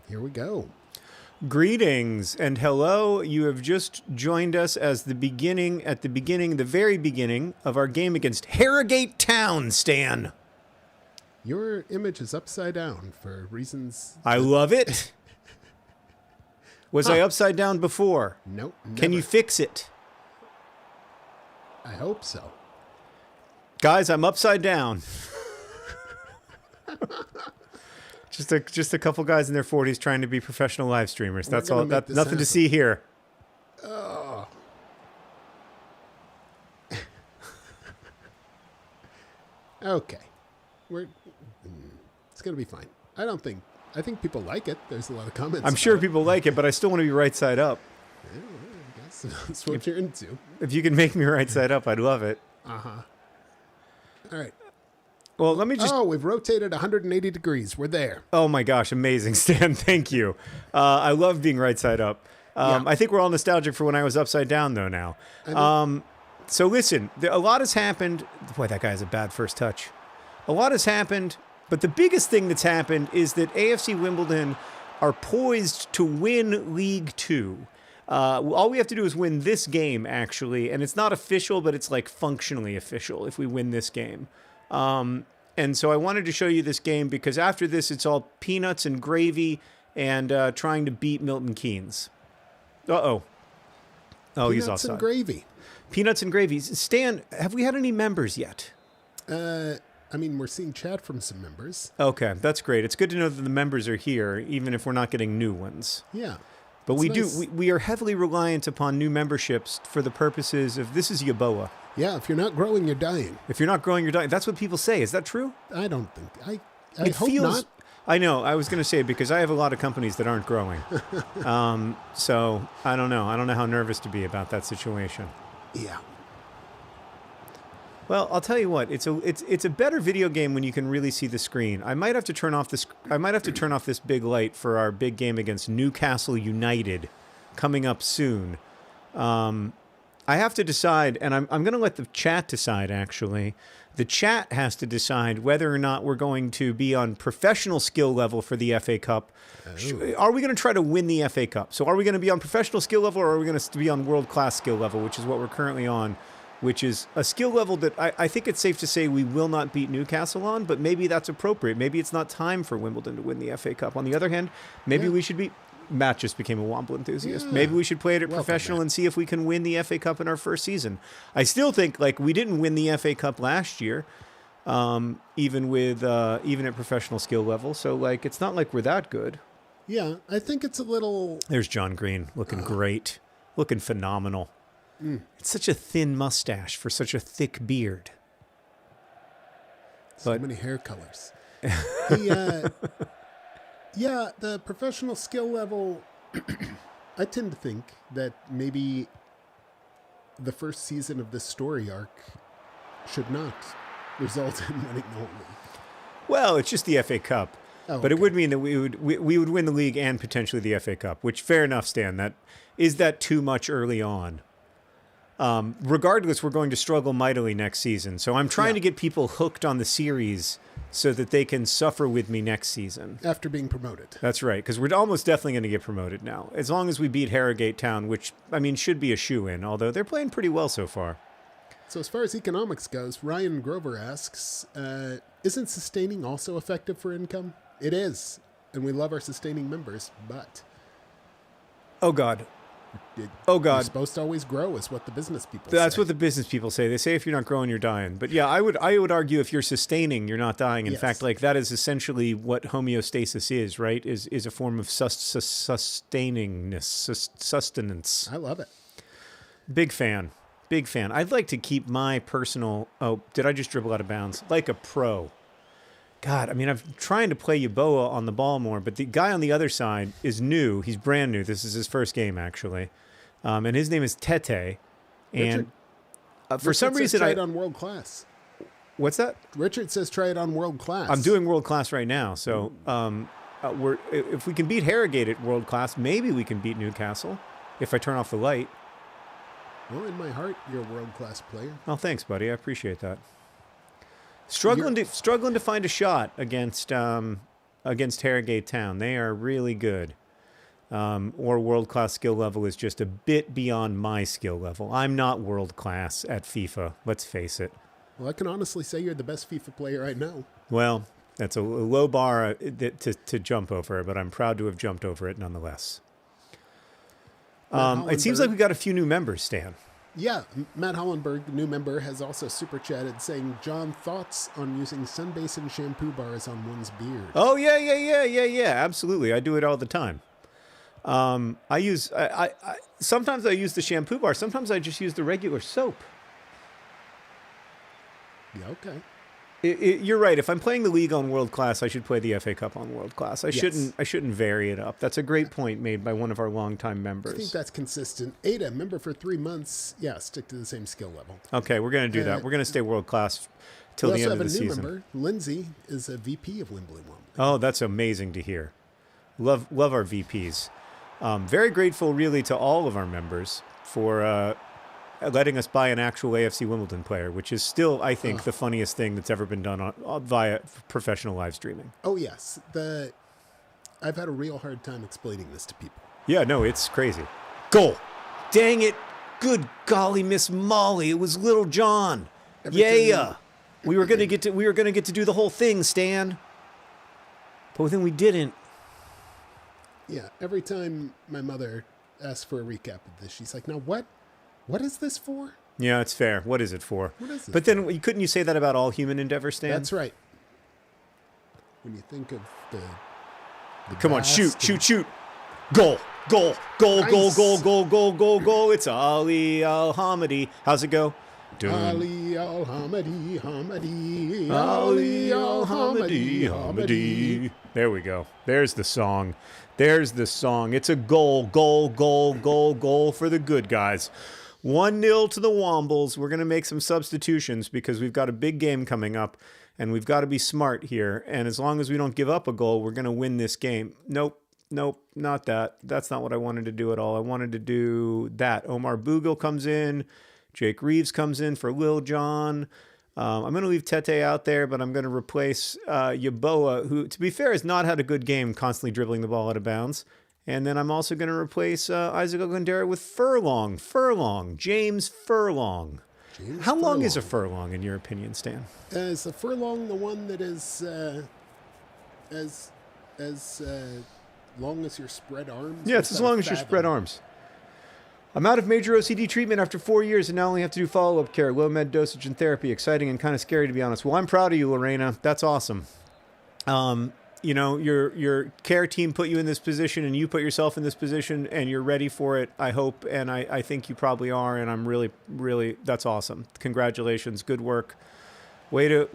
Here we go. Greetings and hello. You have just joined us as the very beginning of our game against Harrogate Town, Stan. Your image is upside down for reasons... I love it. Was I upside down before? Nope. Can you fix it? I hope so. Guys, I'm upside down. Just a couple guys in their 40s trying to be professional live streamers. That's all. Nothing to see here. Oh. Okay. It's going to be fine. I think people like it. There's a lot of comments. I'm sure people like it, but I still want to be right side up. Yeah, I guess that's what you're into. If you can make me right side up, I'd love it. Uh-huh. All right. Well, let me just... Oh, we've rotated 180 degrees. We're there. Oh, my gosh. Amazing, Stan. Thank you. I love being right side up. Yeah. I think we're all nostalgic for when I was upside down, though, now. So listen, a lot has happened. Boy, that guy has a bad first touch. A lot has happened, but the biggest thing that's happened is that AFC Wimbledon are poised to win League Two. All we have to do is win this game, actually, and it's not official, but it's like functionally official if we win this game. And so I wanted to show you this game because after this, it's all peanuts and gravy and trying to beat Milton Keynes. Uh-oh. Oh, he's offside. Peanuts and gravy. Peanuts and gravy. Stan, have we had any members yet? I mean, we're seeing chat from some members. Okay, that's great. It's good to know that the members are here, even if we're not getting new ones. Yeah. But we nice. we are heavily reliant upon new memberships for the purposes of, this is Yaboa. Yeah, if you're not growing, you're dying. If you're not growing, you're dying. That's what people say. Is that true? I don't think. I hope not. I know. I was going to say it because I have a lot of companies that aren't growing. So I don't know. I don't know how nervous to be about that situation. Yeah. Well, I'll tell you what. It's a better video game when you can really see the screen. I might have to turn off this big light for our big game against Newcastle United coming up soon. I have to decide, and I'm going to let the chat decide, actually. The chat has to decide whether or not we're going to be on professional skill level for the FA Cup. Oh. Are we going to try to win the FA Cup? So are we going to be on professional skill level, or are we going to be on world-class skill level, which is what we're currently on, which is a skill level that I think it's safe to say we will not beat Newcastle on, but maybe that's appropriate. Maybe it's not time for Wimbledon to win the FA Cup. On the other hand, maybe we should be... Matt just became a Womble enthusiast. Yeah. Maybe we should play it at professional and see if we can win the FA Cup in our first season. I still think we didn't win the FA Cup last year, even at professional skill level. So it's not like we're that good. Yeah, I think it's a little. There's John Green looking great, looking phenomenal. It's such a thin mustache for such a thick beard. So many hair colors. Yeah, the professional skill level, I tend to think that maybe the first season of this story arc should not result in winning the whole league. Well, it's just the FA Cup. Oh, but it would mean that we would win the league and potentially the FA Cup, which, fair enough, Stan. Is that too much early on? Regardless, we're going to struggle mightily next season. So I'm trying to get people hooked on the series so that they can suffer with me next season. After being promoted. That's right, because we're almost definitely going to get promoted now. As long as we beat Harrogate Town, which, should be a shoo-in, although they're playing pretty well so far. So as far as economics goes, Ryan Grover asks, isn't sustaining also effective for income? It is, and we love our sustaining members, but... Oh, God. You're supposed to always grow is what the business people say. That's what the business people say. They say if you're not growing, you're dying. But yeah, I would argue if you're sustaining, you're not dying. In fact, that is essentially what homeostasis is, right? Is a form of sustainingness, sustenance. I love it. Big fan. I'd like to keep my personal... Oh, did I just dribble out of bounds? Like a pro. God, I'm trying to play Yaboa on the ball more, but the guy on the other side is new. He's brand new. This is his first game, actually. And his name is Tete. And for some reason... try it on World Class. What's that? Richard says try it on World Class. I'm doing World Class right now. So if we can beat Harrogate at World Class, maybe we can beat Newcastle if I turn off the light. Well, in my heart, you're a World Class player. Oh, thanks, buddy. I appreciate that. Struggling to find a shot against against Harrogate Town. They are really good. Or world-class skill level is just a bit beyond my skill level. I'm not world-class at FIFA, let's face it. Well, I can honestly say you're the best FIFA player I know. Well, that's a low bar to jump over, but I'm proud to have jumped over it nonetheless. It seems like we got a few new members, Stan. Yeah, Matt Hollenberg, the new member, has also super chatted saying, John, thoughts on using Sunbasin shampoo bars on one's beard? Oh, yeah, absolutely. I do it all the time. Sometimes I use the shampoo bar. Sometimes I just use the regular soap. Yeah, okay. You're right. If I'm playing the league on World Class, I should play the FA Cup on World Class. I shouldn't vary it up. That's a great point made by one of our longtime members. I think that's consistent. Ada, member for 3 months. Yeah, stick to the same skill level. Okay, we're going to do that. We're going to stay World Class till the end of the season. We also have a new member. Lindsay is a VP of Womblies. Oh, that's amazing to hear. Love our VPs. Very grateful, really, to all of our members for letting us buy an actual AFC Wimbledon player, which is still, I think, the funniest thing that's ever been done via professional live streaming. Oh, yes. I've had a real hard time explaining this to people. Yeah, no, it's crazy. Goal. Dang it. Good golly, Miss Molly. It was Little John. Yeah. We were gonna get to do the whole thing, Stan. But then we didn't. Yeah, every time my mother asks for a recap of this, she's like, now what? What is this for? Yeah, it's fair. What is it for? What is it But then couldn't you say that about all human endeavor, Stan? That's right. When you think of the Come on, shoot. Goal. Nice. Goal. It's Ali Al-Hamidi. How's it go? Ali Al-Hamidi, Hamidi. Ali Al-Hamidi. There we go. There's the song. It's a goal for the good guys. 1-0 to the Wombles. We're going to make some substitutions because we've got a big game coming up, and we've got to be smart here. And as long as we don't give up a goal, we're going to win this game. Nope, not that. That's not what I wanted to do at all. I wanted to do that. Omar Bugel comes in. Jake Reeves comes in for Lil John. I'm going to leave Tete out there, but I'm going to replace Yeboah, who, to be fair, has not had a good game constantly dribbling the ball out of bounds. And then I'm also going to replace Isaac Ogundere with James Furlong. How long is a furlong, in your opinion, Stan? Is a furlong the one that is as long as your spread arms? Yeah, it's as long as your spread arms. I'm out of major OCD treatment after 4 years and now only have to do follow-up care, low med dosage and therapy. Exciting and kind of scary, to be honest. Well, I'm proud of you, Lorena. That's awesome. You know, your care team put you in this position and you put yourself in this position and you're ready for it, I hope. And I think you probably are. And I'm really, really, that's awesome. Congratulations. Good work. Way to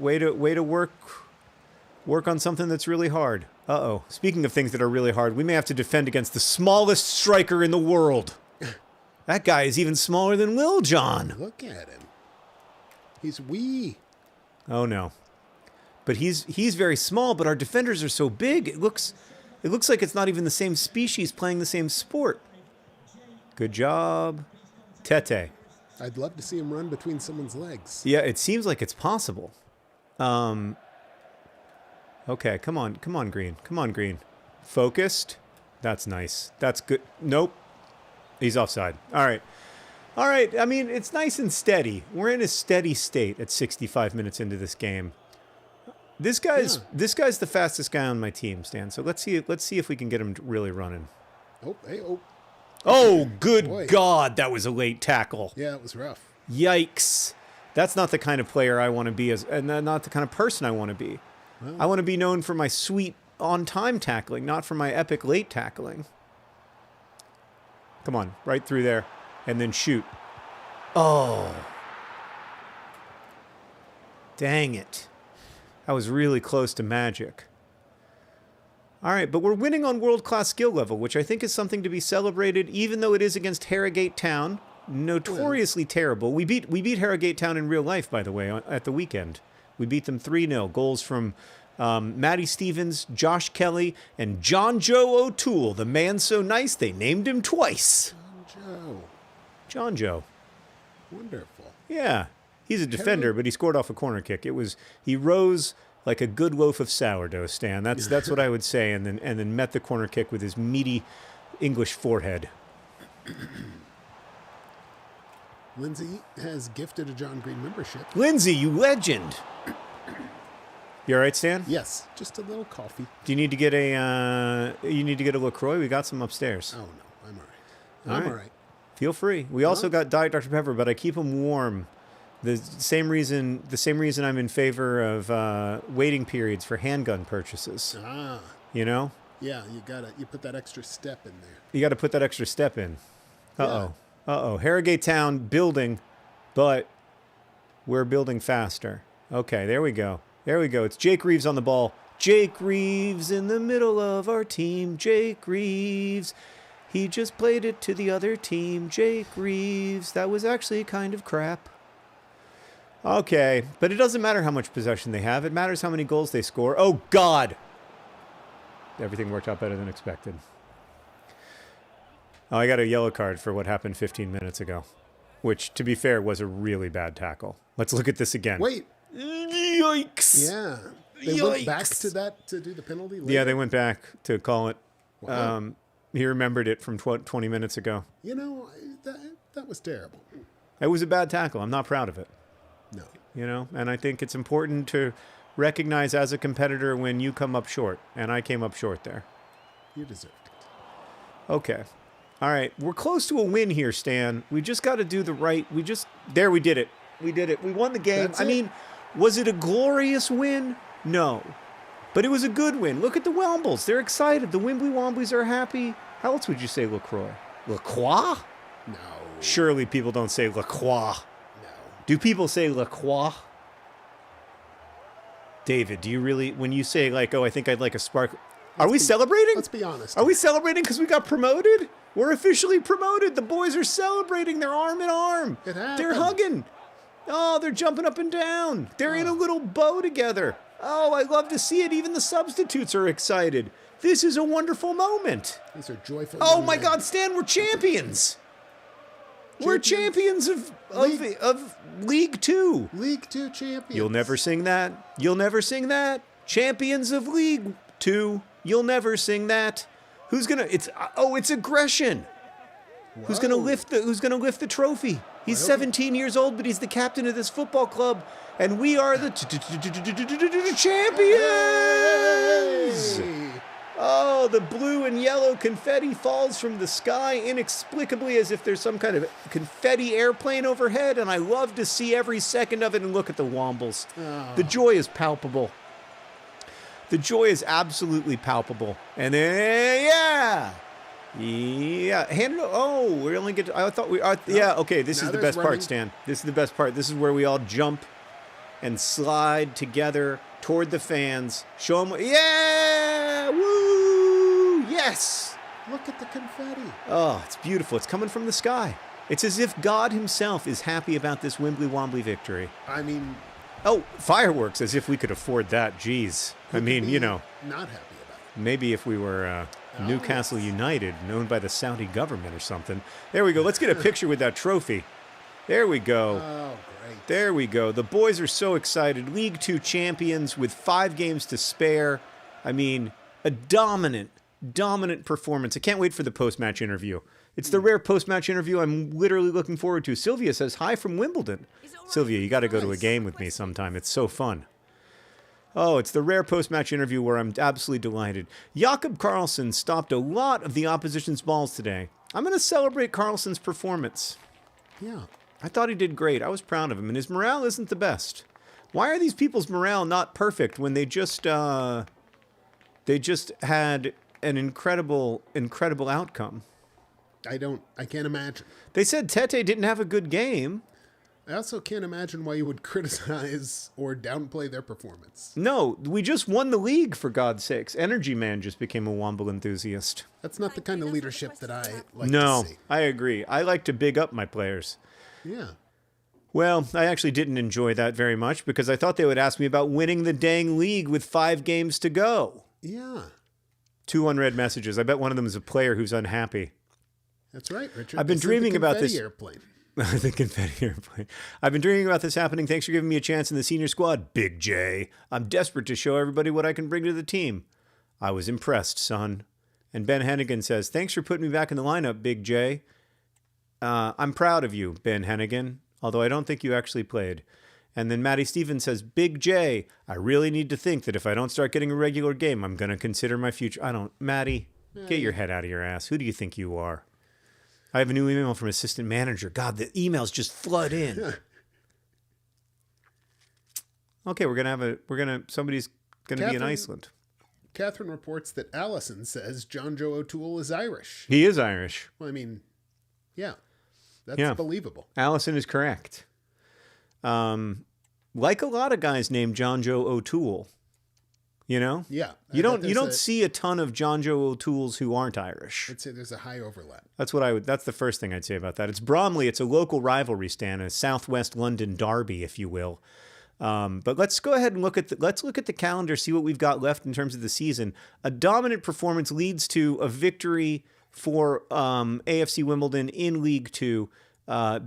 work on something that's really hard. Uh-oh. Speaking of things that are really hard, we may have to defend against the smallest striker in the world. That guy is even smaller than Lil John. Look at him. He's wee. Oh, no. But he's very small, but our defenders are so big. It looks like it's not even the same species playing the same sport. Good job. Tete. I'd love to see him run between someone's legs. Yeah, it seems like it's possible. Okay, come on, Green. Come on, Green. Focused. That's nice. That's good. Nope. He's offside. All right. I mean, it's nice and steady. We're in a steady state at 65 minutes into this game. This guy's the fastest guy on my team, Stan. So let's see if we can get him really running. Oh, good boy. God, that was a late tackle. Yeah, it was rough. Yikes. That's not the kind of player I want to be and not the kind of person I want to be. Well, I want to be known for my sweet on-time tackling, not for my epic late tackling. Come on, right through there, and then shoot. Oh. Dang it. That was really close to magic. All right, but we're winning on world-class skill level, which I think is something to be celebrated, even though it is against Harrogate Town. Notoriously terrible. We beat Harrogate Town in real life, by the way, at the weekend. We beat them 3-0. Goals from Matty Stevens, Josh Kelly, and John Joe O'Toole, the man so nice they named him twice. John Joe. Wonderful. Yeah. He's a defender, but he scored off a corner kick. He rose like a good loaf of sourdough, Stan. That's what I would say, and then met the corner kick with his meaty English forehead. Lindsay has gifted a John Green membership. Lindsay, you legend. You all right, Stan? Yes, just a little coffee. Do you need to get a LaCroix? We got some upstairs. Oh no, I'm all right. I'm all right. Feel free. We also got Diet Dr. Pepper, but I keep them warm. The same reason I'm in favor of waiting periods for handgun purchases. Ah. You know? Yeah, you put that extra step in there. You got to put that extra step in. Uh-oh. Harrogate Town building, but we're building faster. Okay, there we go. It's Jake Reeves on the ball. Jake Reeves in the middle of our team. Jake Reeves. He just played it to the other team. Jake Reeves. That was actually kind of crap. Okay, but it doesn't matter how much possession they have. It matters how many goals they score. Oh, God. Everything worked out better than expected. Oh, I got a yellow card for what happened 15 minutes ago, which, to be fair, was a really bad tackle. Let's look at this again. Wait. Yikes. Yeah. They went back to that to do the penalty later? Yeah, they went back to call it. Wow. He remembered it from 20 minutes ago. You know, that was terrible. It was a bad tackle. I'm not proud of it. No. You know, and I think it's important to recognize as a competitor when you come up short, and I came up short there. You deserved it. Okay. All right. We're close to a win here, Stan. We just got to do the right. We did it. We did it. We won the game. That's I it. mean, was it a glorious win? No. But it was a good win. Look at the Wombles. They're excited. The Womblies are happy. How else would you say LaCroix? LaCroix? No. Surely people don't say LaCroix. No. Do people say LaCroix? David, do you really, when you say like, oh, I think I'd like a spark, are we celebrating? Let's be honest. Are we celebrating because we got promoted? We're officially promoted. The boys are celebrating. They're arm in arm. It happened. They're hugging. Oh, they're jumping up and down. They're in a little bow together. Oh, I love to see it. Even the substitutes are excited. This is a wonderful moment. These are joyful. Oh young my men. God, Stan, we're champions. We're champions of League Two. League Two champions. You'll never sing that. You'll never sing that. Champions of League Two. You'll never sing that. Who's gonna? It's aggression. Whoa. Who's gonna lift the trophy? He's 17 years old, but he's the captain of this football club, and we are the champions. Hey! Oh, the blue and yellow confetti falls from the sky inexplicably as if there's some kind of confetti airplane overhead, and I love to see every second of it and look at the Wombles. Oh. The joy is palpable. The joy is absolutely palpable. And then, yeah, hand it. Oh, we only get. I thought we. Yeah, okay. This Now is the there's best part, running. Stan. This is the best part. This is where we all jump and slide together toward the fans. Show them. Yeah, woo, yes. Look at the confetti. Oh, it's beautiful. It's coming from the sky. It's as if God Himself is happy about this Wombly victory. I mean, Oh, fireworks, as if we could afford that. Jeez. I mean, you know. not happy about it. Maybe if we were Newcastle United, known by the Saudi government or something. There we go. Let's get a picture with that trophy. There we go. Oh, great. There we go. The boys are so excited. League Two champions with 5 games to spare. I mean, a dominant performance. I can't wait for the post-match interview. It's the rare post-match interview I'm literally looking forward to. Sylvia says, hi from Wimbledon. Sylvia, you got to go to a game with me sometime. It's so fun. Oh, it's the rare post-match interview where I'm absolutely delighted. Jakob Karlsson stopped a lot of the opposition's balls today. I'm going to celebrate Karlsson's performance. Yeah. I thought he did great. I was proud of him, and his morale isn't the best. Why are these people's morale not perfect when they just had an incredible outcome? I can't imagine. They said Tete didn't have a good game. I also can't imagine why you would criticize or downplay their performance. No, we just won the league, for God's sakes. Energy Man just became a Womble enthusiast. That's not the kind of leadership that I like No, to see. I agree. I like to big up my players. Yeah. Well, I actually didn't enjoy that very much because I thought they would ask me about winning the dang league with 5 games to go. Yeah. 2 unread messages. I bet one of them is a player who's unhappy. That's right, Richard. I've been This is the dreaming about confetti this. airplane. The confetti airplane. I've been dreaming about this happening. Thanks for giving me a chance in the senior squad, Big J. I'm desperate to show everybody what I can bring to the team. I was impressed, son. And Ben Hennigan says, thanks for putting me back in the lineup, Big J. I'm proud of you, Ben Hennigan, although I don't think you actually played. And then Maddie Stevens says, Big J, I really need to think that if I don't start getting a regular game, I'm going to consider my future. Maddie, get your head out of your ass. Who do you think you are? I have a new email from assistant manager. God, the emails just flood in. Okay, somebody's going to be in Iceland. Catherine reports that Allison says John Joe O'Toole is Irish. He is Irish. Well, I mean, yeah, that's believable. Allison is correct. Like a lot of guys named John Joe O'Toole, you know? Yeah. You don't see a ton of John Joe O'Tooles who aren't Irish. I'd say there's a high overlap. That's the first thing I'd say about that. It's Bromley. It's a local rivalry stand, a Southwest London derby, if you will. But let's go ahead and look at the calendar, see what we've got left in terms of the season. A dominant performance leads to a victory for AFC Wimbledon in League Two.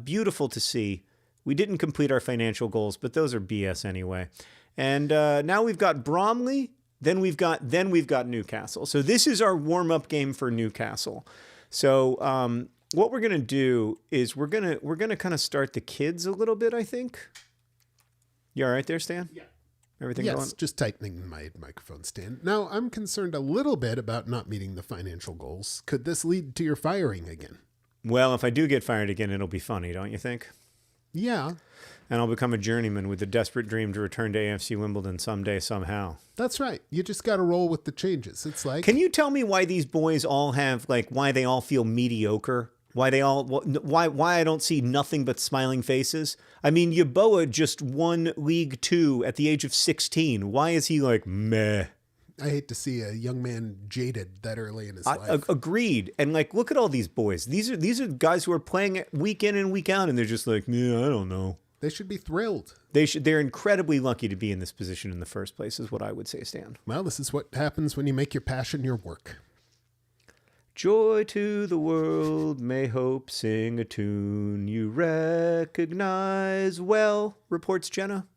Beautiful to see. We didn't complete our financial goals, but those are BS anyway. And now we've got Bromley, then we've got Newcastle. So this is our warm-up game for Newcastle. So what we're gonna do is we're gonna kind of start the kids a little bit, I think. You all right there, Stan? Yeah. Everything yes, going? just tightening my microphone stand. Now, I'm concerned a little bit about not meeting the financial goals. Could this lead to your firing again? Well, if I do get fired again, it'll be funny, don't you think? Yeah. And I'll become a journeyman with the desperate dream to return to AFC Wimbledon someday, somehow. That's right. You just got to roll with the changes. It's like... Can you tell me why these boys all have, why they all feel mediocre? Why I don't see nothing but smiling faces? I mean, Yeboah just won League Two at the age of 16. Why is he like, meh? I hate to see a young man jaded that early in his life. Agreed. And look at all these boys. These are guys who are playing week in and week out, and they're just like, yeah, I don't know. They should be thrilled. They're incredibly lucky to be in this position in the first place, is what I would say, Stan. Well, this is what happens when you make your passion your work. Joy to the world, may hope sing a tune you recognize well, reports Jenna.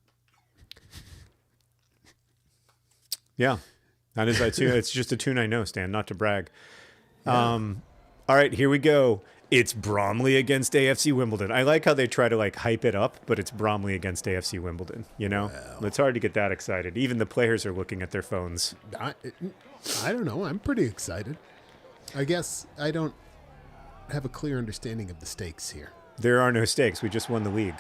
Yeah, that is that tune. It's just a tune I know, Stan, not to brag. Yeah. All right, here we go. It's Bromley against AFC Wimbledon. I like how they try to hype it up, but it's Bromley against AFC Wimbledon, you know? Well, it's hard to get that excited. Even the players are looking at their phones. I don't know. I'm pretty excited. I guess I don't have a clear understanding of the stakes here. There are no stakes. We just won the league.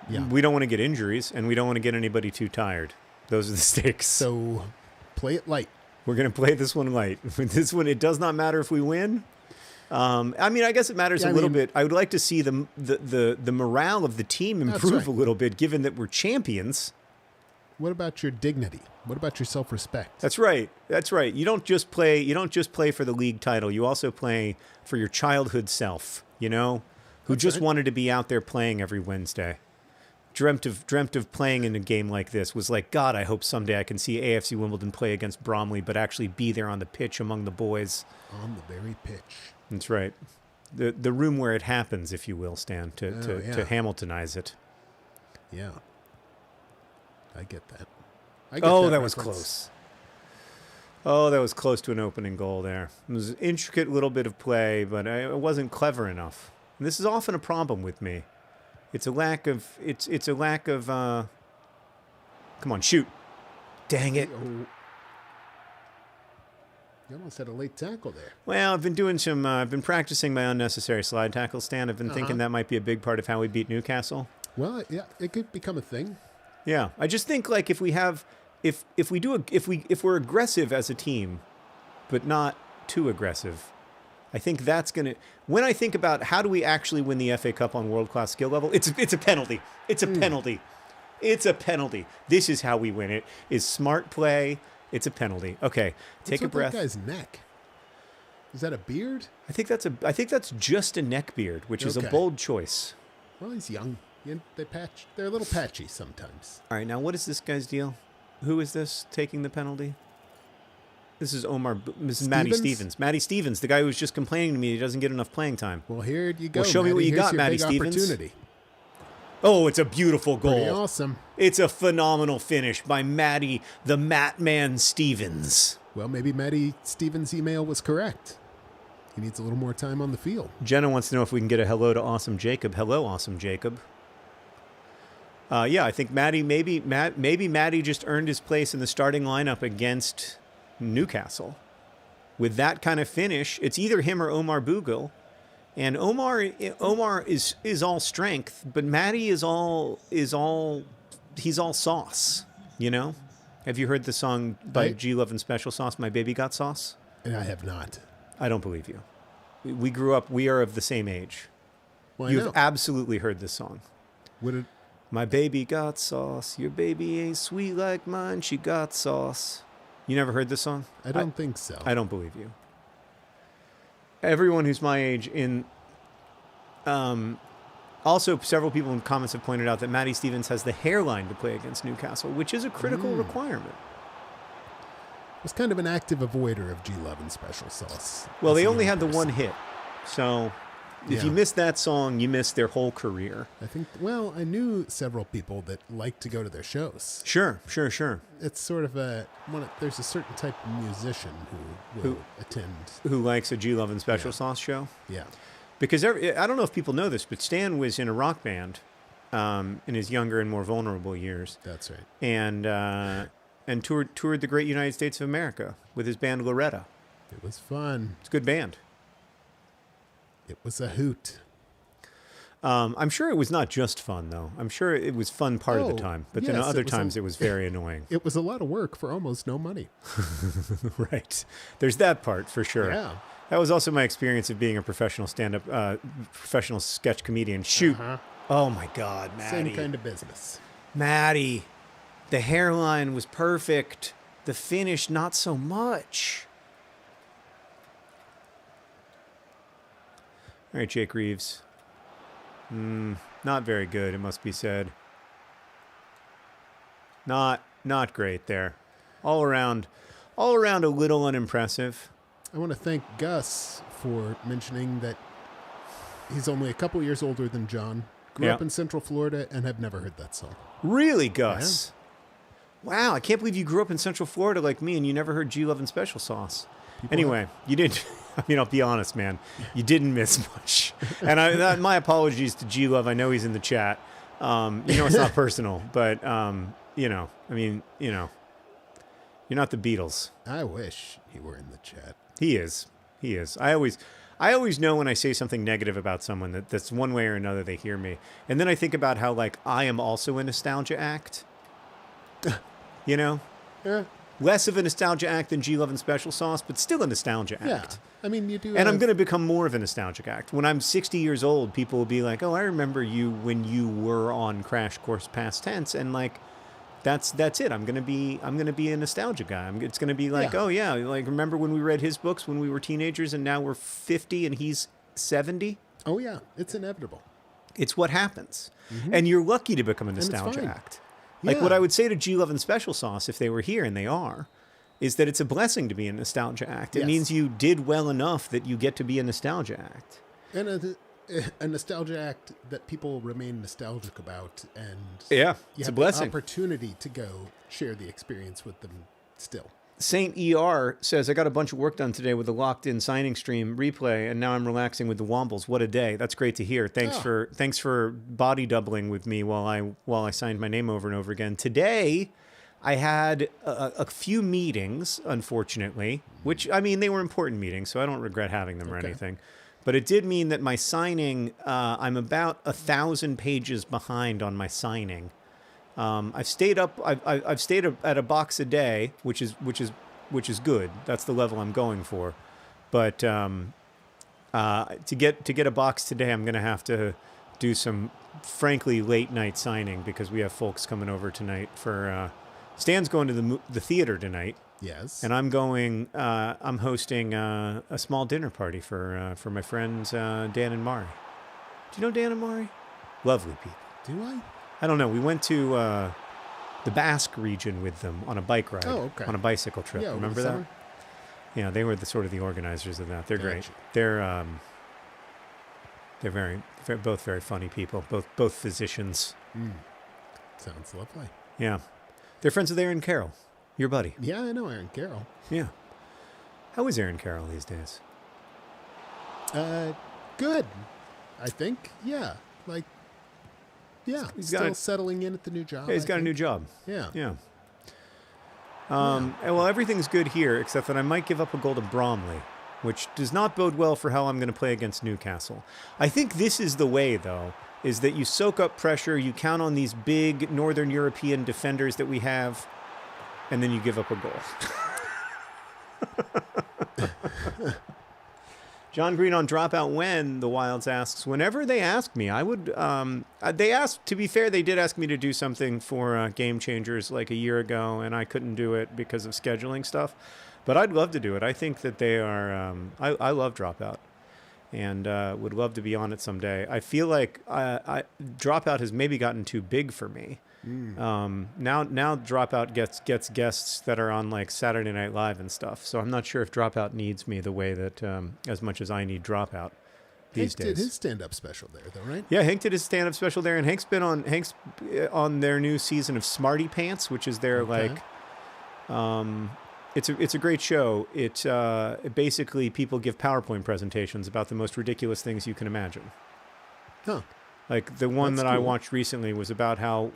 Yeah. We don't want to get injuries, and we don't want to get anybody too tired. Those are the stakes. So play it light. We're going to play this one light. This one, it does not matter if we win. I mean, I guess it matters a little bit. I would like to see the morale of the team improve a little bit, given that we're champions. What about your dignity? What about your self-respect? That's right. That's right. You don't just play for the league title. You also play for your childhood self, you know, who just wanted to be out there playing every Wednesday. Dreamt of playing in a game like this. Was like, God, I hope someday I can see AFC Wimbledon play against Bromley, but actually be there on the pitch among the boys. On the very pitch. That's right. The room where it happens, if you will, Stan, to Hamiltonize it. Yeah. I get that. That was close. Oh, that was close to an opening goal there. It was an intricate little bit of play, but it wasn't clever enough. And this is often a problem with me. It's a lack of come on, shoot. Dang it. You almost had a late tackle there. Well, I've been practicing my unnecessary slide tackle, Stan. I've been thinking that might be a big part of how we beat Newcastle. Well, yeah, it could become a thing. Yeah, I just think if we're aggressive as a team, but not too aggressive, I think that's gonna. When I think about how do we actually win the FA Cup on world-class skill level, it's a penalty. It's a penalty. It's a penalty. This is how we win it. Is smart play. It's a penalty. Okay, take a breath. That guy's neck. Is that a beard? I think that's just a neck beard, which is a bold choice. Well, he's young. They're a little patchy sometimes. All right, now what is this guy's deal? Who is this taking the penalty? This is Maddie Stevens. Maddie Stevens, the guy who was just complaining to me he doesn't get enough playing time. Well, here you go. Well, show me what you got, Maddie Stevens. Opportunity. Oh, it's a beautiful goal. Pretty awesome. It's a phenomenal finish by Matty, the Matman Stevens. Well, maybe Matty Stevens' email was correct. He needs a little more time on the field. Jenna wants to know if we can get a hello to Awesome Jacob. Hello, Awesome Jacob. Yeah, I think maybe Matty just earned his place in the starting lineup against Newcastle. With that kind of finish, it's either him or Omar Bougel. And Omar is all strength, but Matty he's all sauce, you know? Have you heard the song by G Love and Special Sauce, My Baby Got Sauce? And I have not. I don't believe you. We grew up, we are of the same age. Well, You've absolutely heard this song. Would it? My baby got sauce. Your baby ain't sweet like mine. She got sauce. You never heard this song? I don't think so. I don't believe you. Everyone who's my age also, several people in comments have pointed out that Matty Stevens has the hairline to play against Newcastle, which is a critical requirement. Was kind of an active avoider of G Love and Special Sauce. Well, they only had the one hit. So if you missed that song, you missed their whole career. I think, well, I knew several people that like to go to their shows. Sure. It's sort of there's a certain type of musician who will attend. Who likes a G Love and Special Sauce show? Yeah. Because I don't know if people know this, but Stan was in a rock band in his younger and more vulnerable years. That's right. And toured the great United States of America with his band Loretta. It was fun. It's a good band. It was a hoot. I'm sure it was not just fun, though. I'm sure it was fun part of the time. But then other times it was very annoying. It was a lot of work for almost no money. Right. There's that part for sure. Yeah. That was also my experience of being a professional professional sketch comedian. Shoot. Uh-huh. Oh, my God, Matty. Same kind of business. Matty. The hairline was perfect. The finish, not so much. All right, Jake Reeves. Not very good, it must be said. Not great there. All around a little unimpressive. I want to thank Gus for mentioning that he's only a couple years older than John, grew up in Central Florida, and have never heard that song. Really, Gus? Yeah. Wow, I can't believe you grew up in Central Florida like me and you never heard G Love and Special Sauce. Anyway, you didn't. I mean, I'll be honest, man. You didn't miss much. And my apologies to G Love. I know he's in the chat. It's not personal, but you're not the Beatles. I wish he were in the chat. He is. I always know when I say something negative about someone that's one way or another they hear me. And then I think about how, like, I am also a nostalgia act. You know? Yeah. Less of a nostalgia act than G Love and Special Sauce, but still a nostalgia act. Yeah. I mean, you do. And I'm going to become more of a nostalgic act. When I'm 60 years old, people will be like, "Oh, I remember you when you were on Crash Course Past Tense," and like, that's it. I'm going to be a nostalgia guy. It's going to be like, "Oh yeah, like remember when we read his books when we were teenagers, and now we're 50 and he's 70." Oh yeah, it's inevitable. It's what happens, and you're lucky to become a nostalgia act. Like what I would say to G Love and Special Sauce if they were here, and they are, is that it's a blessing to be a nostalgia act. It means you did well enough that you get to be a nostalgia act. And a nostalgia act that people remain nostalgic about, and it's a blessing. The opportunity to go share the experience with them still. Saint ER says, I got a bunch of work done today with the locked-in signing stream replay, and now I'm relaxing with the Womblies. What a day. That's great to hear. Thanks for body doubling with me while I signed my name over and over again. Today, I had a few meetings, unfortunately, which, I mean, they were important meetings, so I don't regret having them or anything. But it did mean that my signing, I'm about 1,000 pages behind on my signing. I've stayed up at a box a day, which is good. That's the level I'm going for. But to get a box today, I'm going to have to do some frankly late night signing because we have folks coming over tonight for Stan's going to the theater tonight. Yes. And I'm hosting a small dinner party for my friends Dan and Mari. Do you know Dan and Mari? Lovely people. Do I? I don't know. We went to the Basque region with them on a bike ride. Oh, okay. On a bicycle trip. Yeah, remember that? Yeah, they were the organizers of that. They're great. They're very They're both very funny people, both physicians. Sounds lovely. Yeah. They're friends with Aaron Carroll, your buddy. Yeah, I know Aaron Carroll. Yeah. How is Aaron Carroll these days? Good, I think. Yeah, He's still settling in at the new job. Yeah, he's got a new job. Yeah. Yeah. Well, everything's good here, except that I might give up a goal to Bromley, which does not bode well for how I'm going to play against Newcastle. I think this is the way, though, is that you soak up pressure, you count on these big Northern European defenders that we have, and then you give up a goal. John Green on Dropout When, the Wilds asks, whenever they ask me, I would, they asked, to be fair, they did ask me to do something for Game Changers like a year ago, and I couldn't do it because of scheduling stuff, but I'd love to do it. I think that they are, I love Dropout, and would love to be on it someday. I feel like Dropout has maybe gotten too big for me. Now Dropout gets guests that are on like Saturday Night Live and stuff. So I'm not sure if Dropout needs me the way that as much as I need Dropout these days. Hank did his stand-up special there, though, right? Yeah, Hank did his stand-up special there, and Hank's on their new season of Smarty Pants, which is their it's a great show. It basically people give PowerPoint presentations about the most ridiculous things you can imagine. Huh. Like the one That's that I cool. watched recently was about how,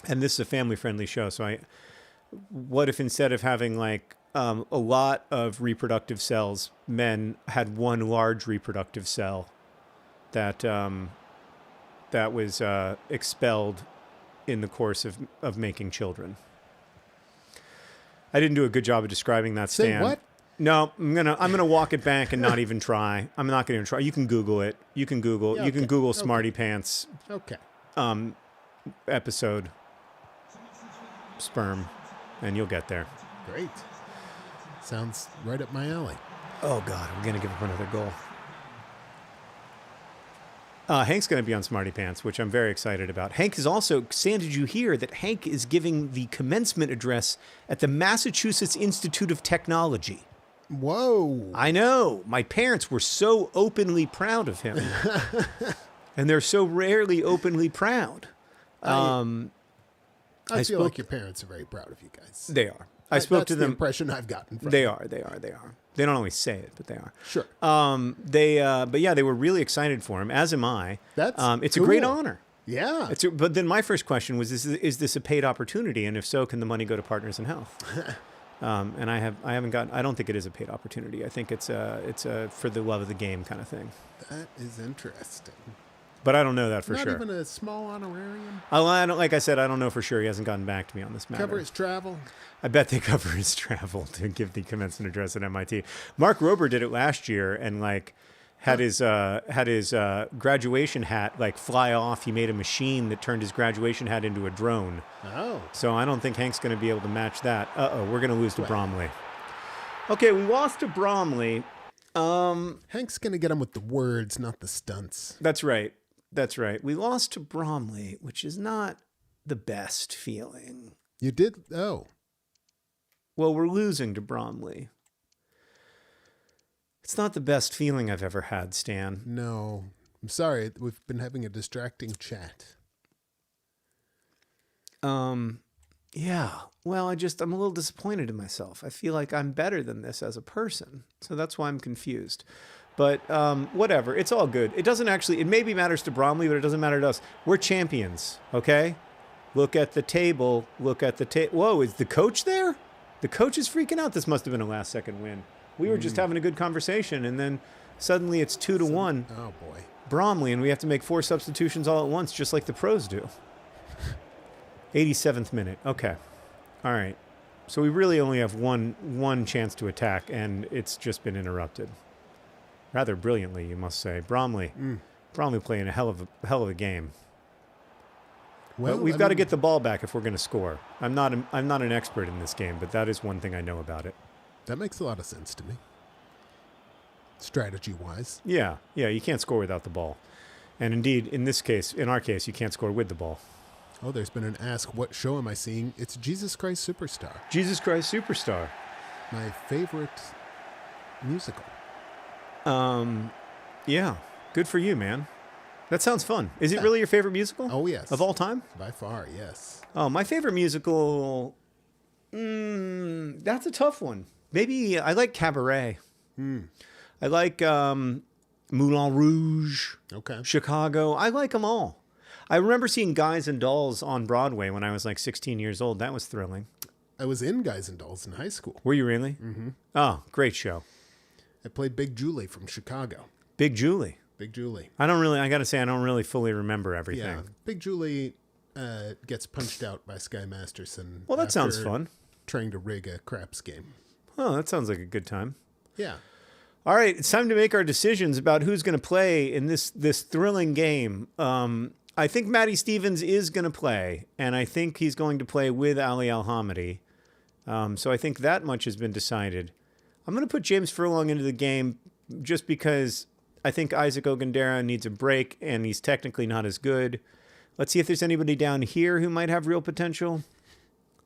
and this is a family-friendly show, so what if instead of having like a lot of reproductive cells, men had one large reproductive cell that was expelled in the course of making children. I didn't do a good job of describing that, Say Stan. what? No, I'm gonna walk it back and not even try. I'm not gonna even try. You can Google it. You can Google. Yeah, You can okay. Google Okay. Smarty Pants Okay. episode sperm, and you'll get there. Great. Sounds right up my alley. Oh God, we're gonna give up another goal. Hank's going to be on Smarty Pants, which I'm very excited about. Hank is also, Stan, did you hear that Hank is giving the commencement address at the Massachusetts Institute of Technology? Whoa. I know. My parents were so openly proud of him. And they're so rarely openly proud. I feel spoke- like your parents are very proud of you guys. They are. I spoke That's to the them. impression I've gotten from They them. are. They don't always say it, but they are. Sure. But yeah, they were really excited for him, as am I. That's it's a great cool. honor. Yeah. But then my first question was, is this a paid opportunity? And if so, can the money go to Partners in Health? And I don't think it is a paid opportunity. I think it's a for the love of the game kind of thing. That is interesting. But I don't know that for Not sure. even a small honorarium? I don't, like I said, I don't know for sure. He hasn't gotten back to me on this matter. Cover his travel? I bet they cover his travel to give the commencement address at MIT. Mark Rober did it last year and had his graduation hat fly off. He made a machine that turned his graduation hat into a drone. Oh. So I don't think Hank's going to be able to match that. We're going to lose to Bromley. Okay, we lost to Bromley. Hank's going to get him with the words, not the stunts. That's right. We lost to Bromley, which is not the best feeling. You did? Oh. Well, we're losing to Bromley. It's not the best feeling I've ever had, Stan. No. I'm sorry. We've been having a distracting chat. Yeah. Well, I'm a little disappointed in myself. I feel like I'm better than this as a person. So that's why I'm confused. But whatever. It's all good. It maybe matters to Bromley, but it doesn't matter to us. We're champions, okay? Look at the table. Whoa, is the coach there? The coach is freaking out. This must have been a last-second win. We were just having a good conversation, and then suddenly it's 2-1. Oh, boy. Bromley, and we have to make 4 substitutions all at once, just like the pros do. 87th minute. Okay. All right. So we really only have one chance to attack, and it's just been interrupted. Rather brilliantly, you must say. Bromley playing a hell of a game. Well, But we've got to get the ball back if we're going to score. I'm not an expert in this game, but that is one thing I know about it. That makes a lot of sense to me. Strategy-wise. Yeah, you can't score without the ball. And indeed, in our case, you can't score with the ball. Oh, there's been an ask, what show am I seeing? It's Jesus Christ Superstar. Jesus Christ Superstar. My favorite musical. Yeah, good for you, man. That sounds fun. Is it really your favorite musical? Oh, yes. Of all time? By far, yes. Oh, my favorite musical... that's a tough one. Maybe I like Cabaret. I like Moulin Rouge. Okay. Chicago. I like them all. I remember seeing Guys and Dolls on Broadway when I was like 16 years old. That was thrilling. I was in Guys and Dolls in high school. Were you really? Mm-hmm. Oh, great show. I played Big Julie from Chicago. Big Julie. Big Julie. I got to say, I don't really fully remember everything. Yeah. Big Julie gets punched out by Sky Masterson. Well, that sounds fun. Trying to rig a craps game. Oh, that sounds like a good time. Yeah. All right, it's time to make our decisions about who's going to play in this thrilling game. I think Matty Stevens is going to play, and I think he's going to play with Ali Al-Hamidi. So I think that much has been decided. I'm going to put James Furlong into the game just because I think Isaac Ogundera needs a break, and he's technically not as good. Let's see if there's anybody down here who might have real potential.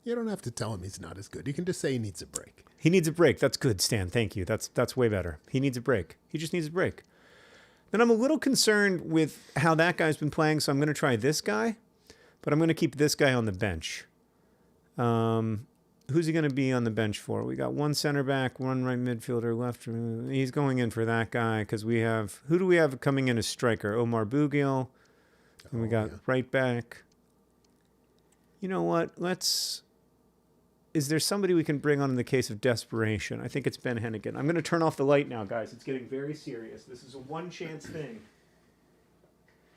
You don't have to tell him he's not as good. You can just say he needs a break. He needs a break. That's good, Stan. Thank you. That's way better. He needs a break. He just needs a break. Then I'm a little concerned with how that guy's been playing, so I'm going to try this guy, but I'm going to keep this guy on the bench. Who's he going to be on the bench for? We got one center back, one right midfielder, left. He's going in for that guy because we have... Who do we have coming in as striker? Omar Bougiel. And we got right back. You know what? Is there somebody we can bring on in the case of desperation? I think it's Ben Hennigan. I'm going to turn off the light now, guys. It's getting very serious. This is a one-chance thing.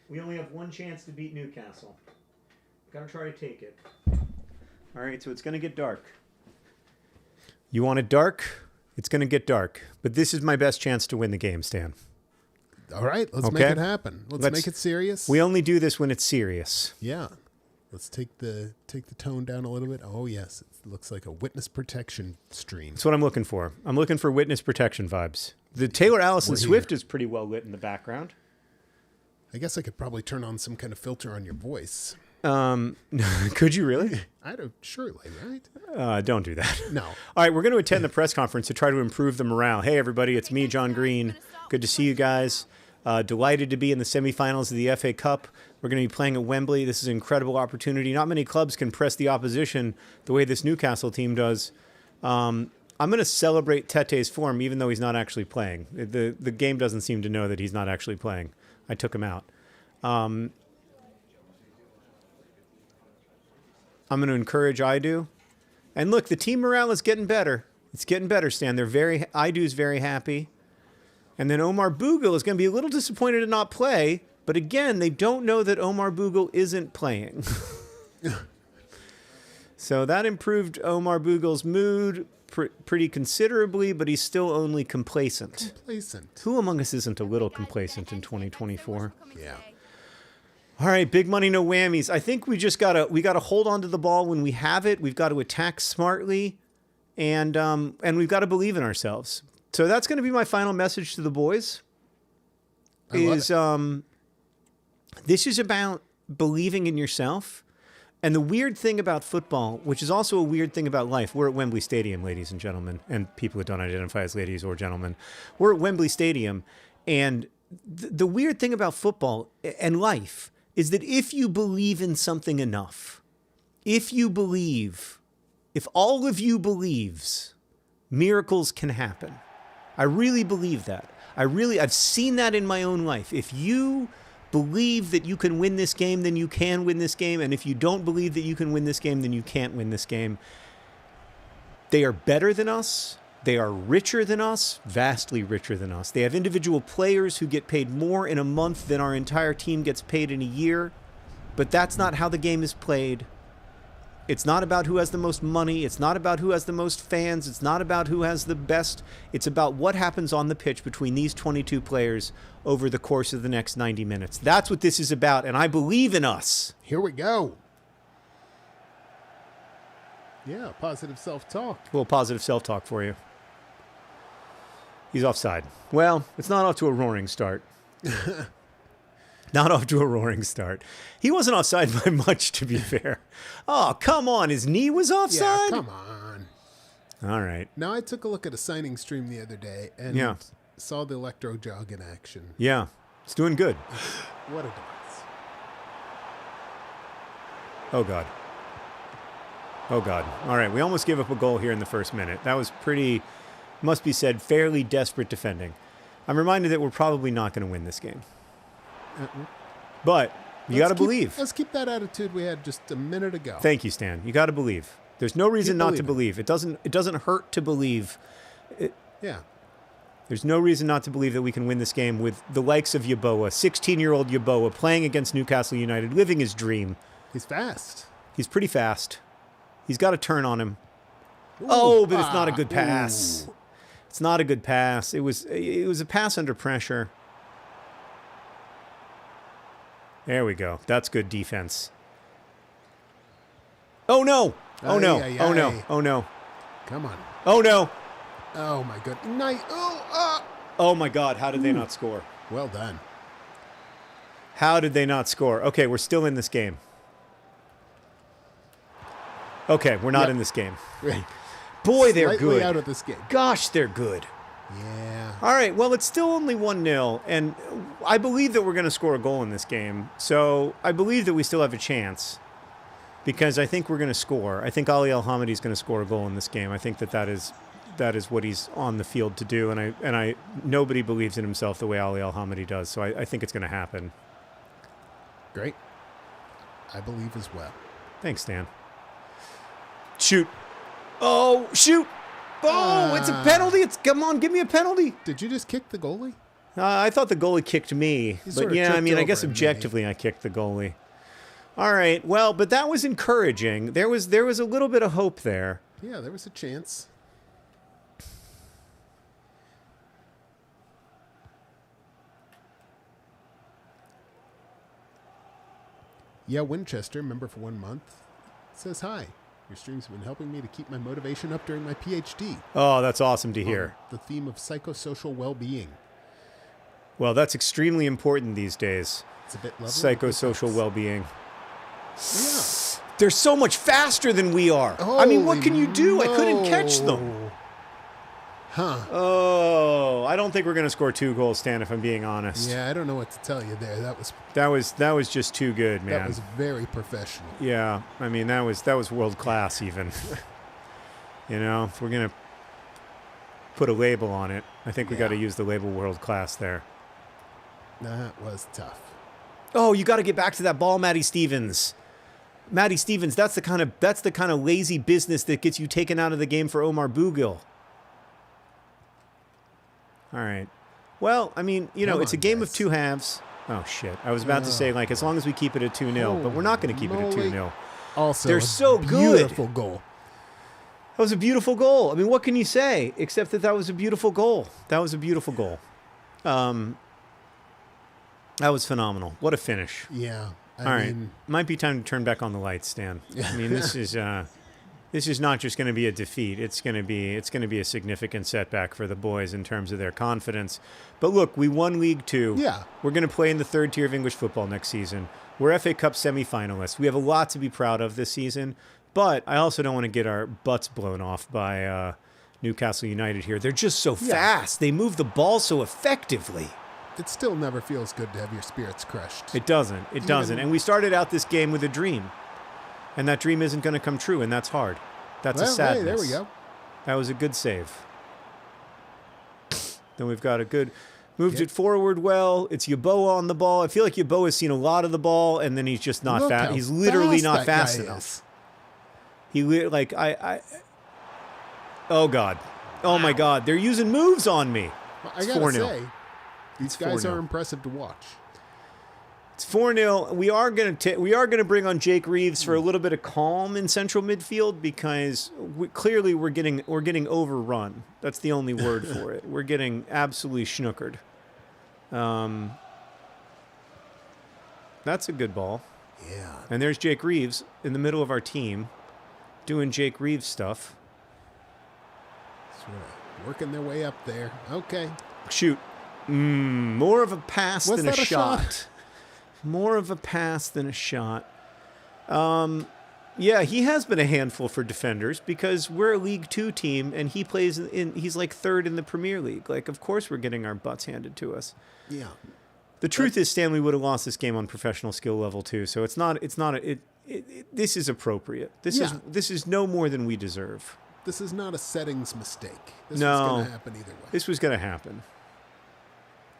We only have one chance to beat Newcastle. Got to try to take it. All right, so it's going to get dark. You want it dark? It's going to get dark. But this is my best chance to win the game, Stan. All right, let's make it happen. Let's make it serious. We only do this when it's serious. Yeah. Let's take the tone down a little bit. Oh, yes. It looks like a witness protection stream. That's what I'm looking for. I'm looking for witness protection vibes. The Taylor Allison Swift is pretty well lit in the background. I guess I could probably turn on some kind of filter on your voice. Could you really? Surely, right? Don't do that. No. All right, we're going to attend the press conference to try to improve the morale. Hey, everybody, it's me, John Green. Good to see you guys. Delighted to be in the semifinals of the FA Cup. We're going to be playing at Wembley. This is an incredible opportunity. Not many clubs can press the opposition the way this Newcastle team does. I'm going to celebrate Tete's form, even though he's not actually playing. The game doesn't seem to know that he's not actually playing. I took him out. I'm going to encourage Idu. And look, the team morale is getting better. It's getting better, Stan. Idu's very happy. And then Omar Bougiel is going to be a little disappointed to not play. But again, they don't know that Omar Bougiel isn't playing. So that improved Omar Bougiel's mood pretty considerably, but he's still only complacent. Who among us isn't a little complacent in 2024? Yeah. All right, big money, no whammies. I think we gotta hold on to the ball when we have it. We've got to attack smartly, and we've got to believe in ourselves. So that's going to be my final message to the boys. This is about believing in yourself. And the weird thing about football, which is also a weird thing about life, we're at Wembley Stadium, ladies and gentlemen, and people who don't identify as ladies or gentlemen. We're at Wembley Stadium, and the weird thing about football and life is that if you believe in something enough, if all of you believes, miracles can happen. I really believe that. I've seen that in my own life. If you believe that you can win this game, then you can win this game. And if you don't believe that you can win this game, then you can't win this game. They are better than us. They are richer than us, vastly richer than us. They have individual players who get paid more in a month than our entire team gets paid in a year. But that's not how the game is played. It's not about who has the most money. It's not about who has the most fans. It's not about who has the best. It's about what happens on the pitch between these 22 players over the course of the next 90 minutes. That's what this is about, and I believe in us. Here we go. Yeah, positive self-talk. A little positive self-talk for you. He's offside. Well, it's not off to a roaring start. Not off to a roaring start. He wasn't offside by much, to be fair. Oh, come on. His knee was offside? Yeah, come on. All right. Now, I took a look at a signing stream the other day and saw the electro jog in action. Yeah. It's doing good. What a difference. Oh, God. Oh, God. All right, we almost gave up a goal here in the first minute. That was pretty, must be said, fairly desperate defending. I'm reminded that we're probably not going to win this game. But you got to believe. Let's keep that attitude we had just a minute ago. Thank you, Stan. You got to believe. There's no reason not to believe. It doesn't hurt to believe. Yeah. There's no reason not to believe that we can win this game with the likes of Yeboah, 16-year-old Yeboah, playing against Newcastle United, living his dream. He's fast. He's pretty fast. He's got a turn on him. Ooh, but it's not a good pass. Ooh. It's not a good pass. It was a pass under pressure. There we go. That's good defense. Oh, no. Oh, no. Oh, no. Oh, no. Come on. Oh, no. Oh, my good. Oh, my God. How did they not score? Well done. How did they not score? Okay, we're still in this game. Okay, we're not in this game. Right. Boy, they're Slightly good. out of this game. Gosh, they're good. Yeah. All right, well, it's still only 1-0, and I believe that we're going to score a goal in this game. So I believe that we still have a chance because I think we're going to score. I think Ali Al-Hamidi is going to score a goal in this game. I think that is what he's on the field to do, and I nobody believes in himself the way Ali Al-Hamidi does, so I think it's going to happen. Great. I believe as well. Thanks, Stan. Shoot. Oh, shoot. Oh, it's a penalty. Come on, give me a penalty. Did you just kick the goalie? I thought the goalie kicked me. But yeah, I mean, I guess objectively I kicked the goalie. All right. Well, but that was encouraging. There was a little bit of hope there. Yeah, there was a chance. Yeah, Winchester, member for 1 month, says hi. Your streams have been helping me to keep my motivation up during my PhD. Oh, that's awesome to hear. The theme of psychosocial well-being. Well, that's extremely important these days. It's a bit lovely. Psychosocial well-being. Yeah. They're so much faster than we are. I mean, what can you do? I couldn't catch them. Huh. Oh, I don't think we're going to score 2 goals, Stan, if I'm being honest. Yeah, I don't know what to tell you there. That was just too good, man. That was very professional. Yeah, I mean, that was world class even. You know, if we're going to put a label on it, I think we got to use the label world class there. That was tough. Oh, you got to get back to that ball, Matty Stevens. Matty Stevens, that's the kind of lazy business that gets you taken out of the game for Omar Bougill. All right. Well, I mean, it's a game of 2 halves. Oh, shit. I was about to say, like, as long as we keep it at 2-0, but we're not going to keep it at 2-0. Also, they're so good. Beautiful goal. That was a beautiful goal. I mean, what can you say except that was a beautiful goal? That was a beautiful goal. That was phenomenal. What a finish. Yeah. All right. Might be time to turn back on the lights, Stan. I mean, this is not just going to be a defeat. It's going to be a significant setback for the boys in terms of their confidence. But look, we won League 2. Yeah. We're going to play in the 3rd tier of English football next season. We're FA Cup semi-finalists. We have a lot to be proud of this season, but I also don't want to get our butts blown off by Newcastle United here. They're just so fast. They move the ball so effectively. It still never feels good to have your spirits crushed. It doesn't. It doesn't. And we started out this game with a dream. And that dream isn't going to come true, and that's hard. That's a sadness. Hey, there we go. That was a good save. Then we've got a good... Moved it forward well. It's Yeboah on the ball. I feel like Yeboah has seen a lot of the ball, and then he's just not fast. He's literally not fast enough. Oh, God. Oh, my God. They're using moves on me. Well, I got to say, these guys are impressive to watch. It's 4-0. We are going to bring on Jake Reeves for a little bit of calm in central midfield because clearly we're getting overrun. That's the only word for it. We're getting absolutely schnookered. That's a good ball. Yeah. And there's Jake Reeves in the middle of our team doing Jake Reeves stuff. Sort of working their way up there. Okay. Shoot. More of a pass than a shot. More of a pass than a shot. Yeah, he has been a handful for defenders because we're a League 2 team and he's like 3rd in the Premier League. Like, of course we're getting our butts handed to us. Yeah. The truth is, Stanley would have lost this game on professional skill level too. So this is appropriate. This is no more than we deserve. This is not a settings mistake. This No. was going to happen either way. This was going to happen.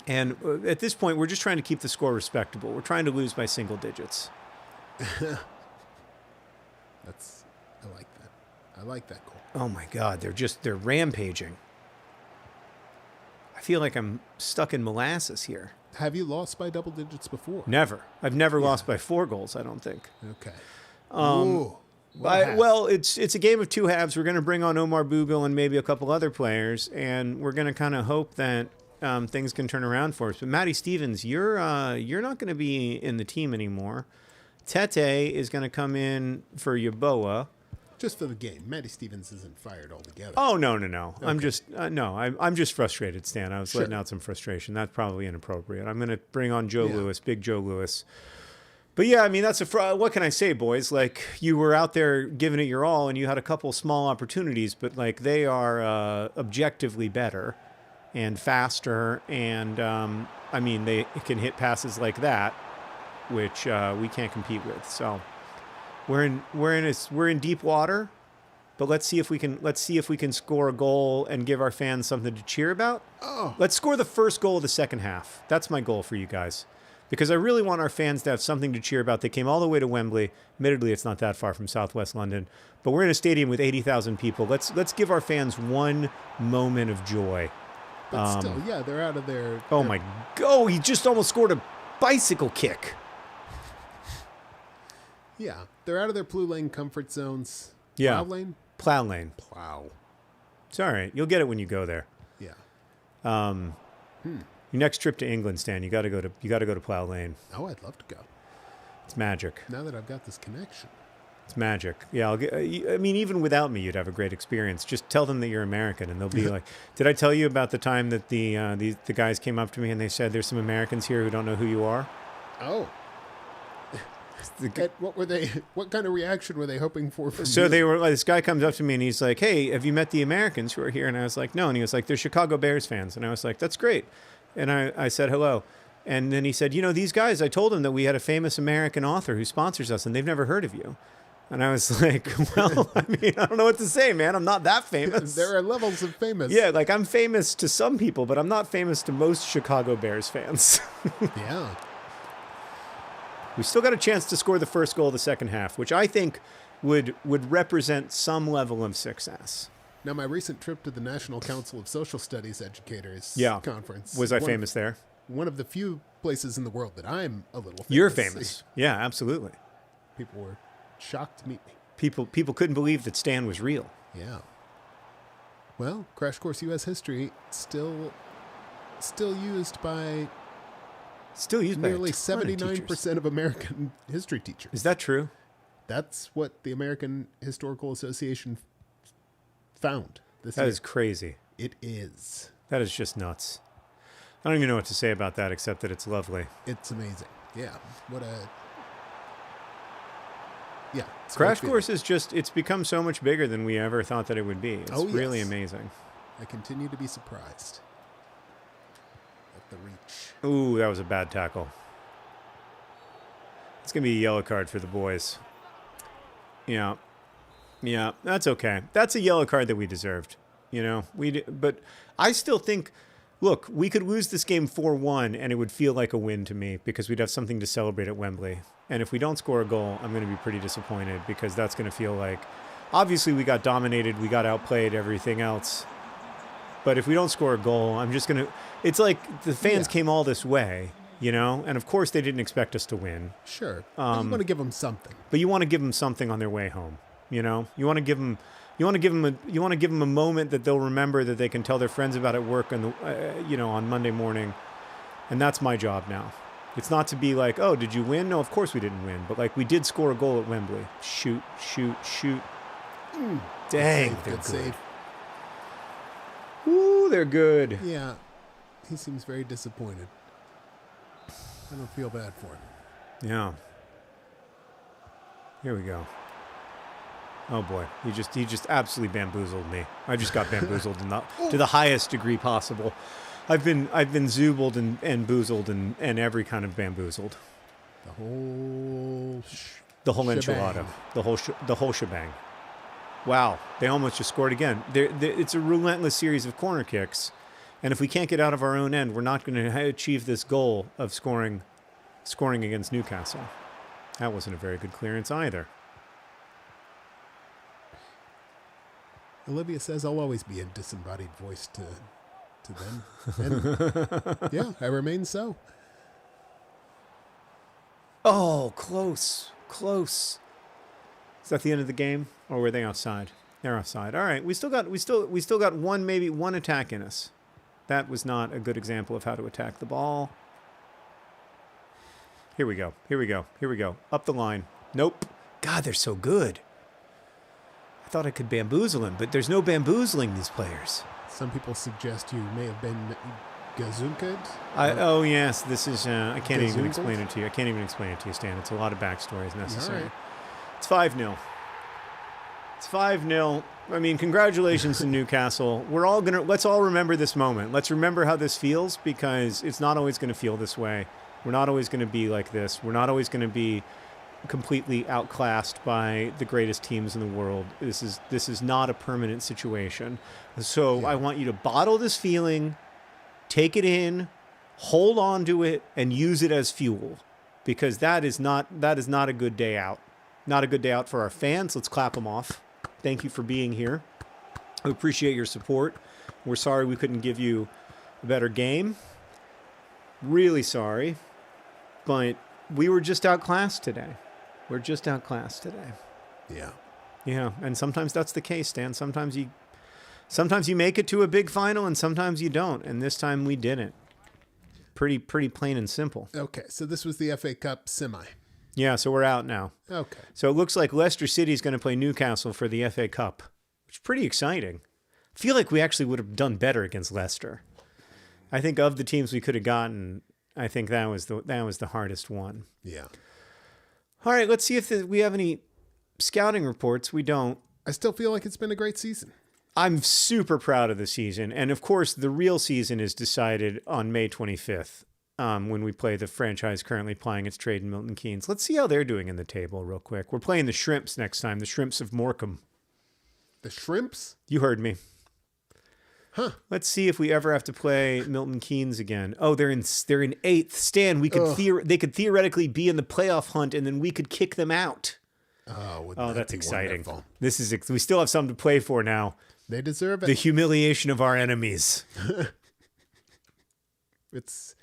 And at this point, we're just trying to keep the score respectable. We're trying to lose by single digits. I like that. I like that goal. Oh my God, they're rampaging. I feel like I'm stuck in molasses here. Have you lost by double digits before? Never. I've never lost by 4 goals, I don't think. Okay. Well, it's a game of 2 halves. We're going to bring on Omar Boogel and maybe a couple other players, and we're going to kind of hope that things can turn around for us. But Matty Stevens, you're not going to be in the team anymore. Tete is going to come in for Yeboah. Just for the game. Matty Stevens isn't fired altogether. Oh, no. Okay. I'm just I'm just frustrated, Stan. I was letting out some frustration. That's probably inappropriate. I'm going to bring on Joe Lewis, Big Joe Lewis. But yeah, I mean, what can I say, boys? Like, you were out there giving it your all, and you had a couple small opportunities, but like they are objectively better and faster, and I mean, they can hit passes like that, which we can't compete with. So we're in deep water, but let's see if we can score a goal and give our fans something to cheer about. Oh. Let's score the first goal of the second half. That's my goal for you guys. Because I really want our fans to have something to cheer about. They came all the way to Wembley. Admittedly, it's not that far from southwest London. But we're in a stadium with 80,000 people. Let's give our fans one moment of joy. But still, yeah, they're out of their... Oh, my... Oh, he just almost scored a bicycle kick. Yeah, they're out of their Blue Lane comfort zones. Yeah. Plow lane? Plow lane. Plow. It's all right. You'll get it when you go there. Yeah. Your next trip to England, Stan, you got to go to Plow Lane. Oh, I'd love to go. It's magic. Now that I've got this connection. It's magic. Yeah, I mean, even without me, you'd have a great experience. Just tell them that you're American, and they'll be like, "Did I tell you about the time that the guys came up to me and they said there's some Americans here who don't know who you are?" Oh. What were they? What kind of reaction were they hoping for? So they were like, this guy comes up to me and he's like, "Hey, have you met the Americans who are here?" And I was like, "No." And he was like, "They're Chicago Bears fans." And I was like, "That's great." And I said hello. And then he said, these guys, I told them that we had a famous American author who sponsors us and they've never heard of you. And I was like, well, I mean, I don't know what to say, man. I'm not that famous. There are levels of famous. Yeah, like I'm famous to some people, but I'm not famous to most Chicago Bears fans. Yeah. We still got a chance to score the first goal of the second half, which I think would represent some level of success. Now, my recent trip to the National Council of Social Studies Educators conference. Was I famous there? One of the few places in the world that I'm a little famous. You're famous. Yeah, absolutely. People were shocked to meet me. People couldn't believe that Stan was real. Yeah. Well, Crash Course U.S. History still used by nearly 79% of American history teachers. Is that true? That's what the American Historical Association found. That is crazy. It is. That is just nuts. I don't even know what to say about that except that it's lovely. It's amazing. Yeah. Yeah. Crash Course is it's become so much bigger than we ever thought that it would be. It's really amazing. I continue to be surprised at the reach. Ooh, that was a bad tackle. It's going to be a yellow card for the boys. Yeah. Yeah, that's okay. That's a yellow card that we deserved. But I still think, look, we could lose this game 4-1 and it would feel like a win to me because we'd have something to celebrate at Wembley. And if we don't score a goal, I'm going to be pretty disappointed because that's going to feel like, obviously we got dominated, we got outplayed, everything else. But if we don't score a goal, I'm just going to, it's like the fans came all this way, and of course they didn't expect us to win. Sure. But you want to give them something. But you want to give them something on their way home. You want to give them a moment that they'll remember that they can tell their friends about at work on Monday morning. And that's my job now. It's not to be like, oh, did you win? No, of course we didn't win. But like we did score a goal at Wembley. Shoot. Dang, they're good. Save. Ooh, they're good. Yeah. He seems very disappointed. I don't feel bad for him. Yeah. Here we go. Oh boy, he just absolutely bamboozled me. I just got bamboozled to the highest degree possible. I've been zoobled and boozled and every kind of bamboozled. The whole enchilada, the whole shebang. Wow, they almost just scored again. It's a relentless series of corner kicks, and if we can't get out of our own end, we're not going to achieve this goal of scoring against Newcastle. That wasn't a very good clearance either. Olivia says I'll always be a disembodied voice to them. And yeah, I remain so. Oh, close. Is that the end of the game, or were they offside? They're offside. All right, we still got one attack in us. That was not a good example of how to attack the ball. Here we go. Up the line. Nope. God, they're so good. I thought I could bamboozle him, but there's no bamboozling these players. Some people suggest you may have been gazunked. Oh, yes. This is... I can't even explain Gazunkled? it to you. I can't even explain it to you, Stan. It's a lot of backstory is necessary. All right. It's 5-0. It's 5-0. I mean, congratulations to Newcastle. Let's all remember this moment. Let's remember how this feels, because it's not always going to feel this way. We're not always going to be like this. We're not always going to be completely outclassed by the greatest teams in the world. This is not a permanent situation. So Yeah. I want you to bottle this feeling, take it in, hold on to it, and use it as fuel, because that is not a good day out. Not a good day out for our fans. Let's clap them off. Thank you for being here. We appreciate your support. We're sorry we couldn't give you a better game. Really sorry. But we were just outclassed today. We're just outclassed today. Yeah. Yeah, and sometimes that's the case, Stan. Sometimes you make it to a big final, and sometimes you don't. And this time we didn't. Pretty plain and simple. Okay, so this was the FA Cup semi. Yeah, so we're out now. Okay. So it looks like Leicester City is going to play Newcastle for the FA Cup, which is pretty exciting. I feel like we actually would have done better against Leicester. I think of the teams we could have gotten, I think that was the hardest one. Yeah. All right, let's see if we have any scouting reports. We don't. I still feel like it's been a great season. I'm super proud of the season. And of course, the real season is decided on May 25th when we play the franchise currently plying its trade in Milton Keynes. Let's see how they're doing in the table real quick. We're playing the Shrimps next time, the Shrimps of Morecambe. The Shrimps? You heard me. Huh. Let's see if we ever have to play Milton Keynes again. Oh, they're in eighth. Stan, they could theoretically be in the playoff hunt, and then we could kick them out. Oh, That's exciting. Wonderful. We still have something to play for now. They deserve it. The humiliation of our enemies. It's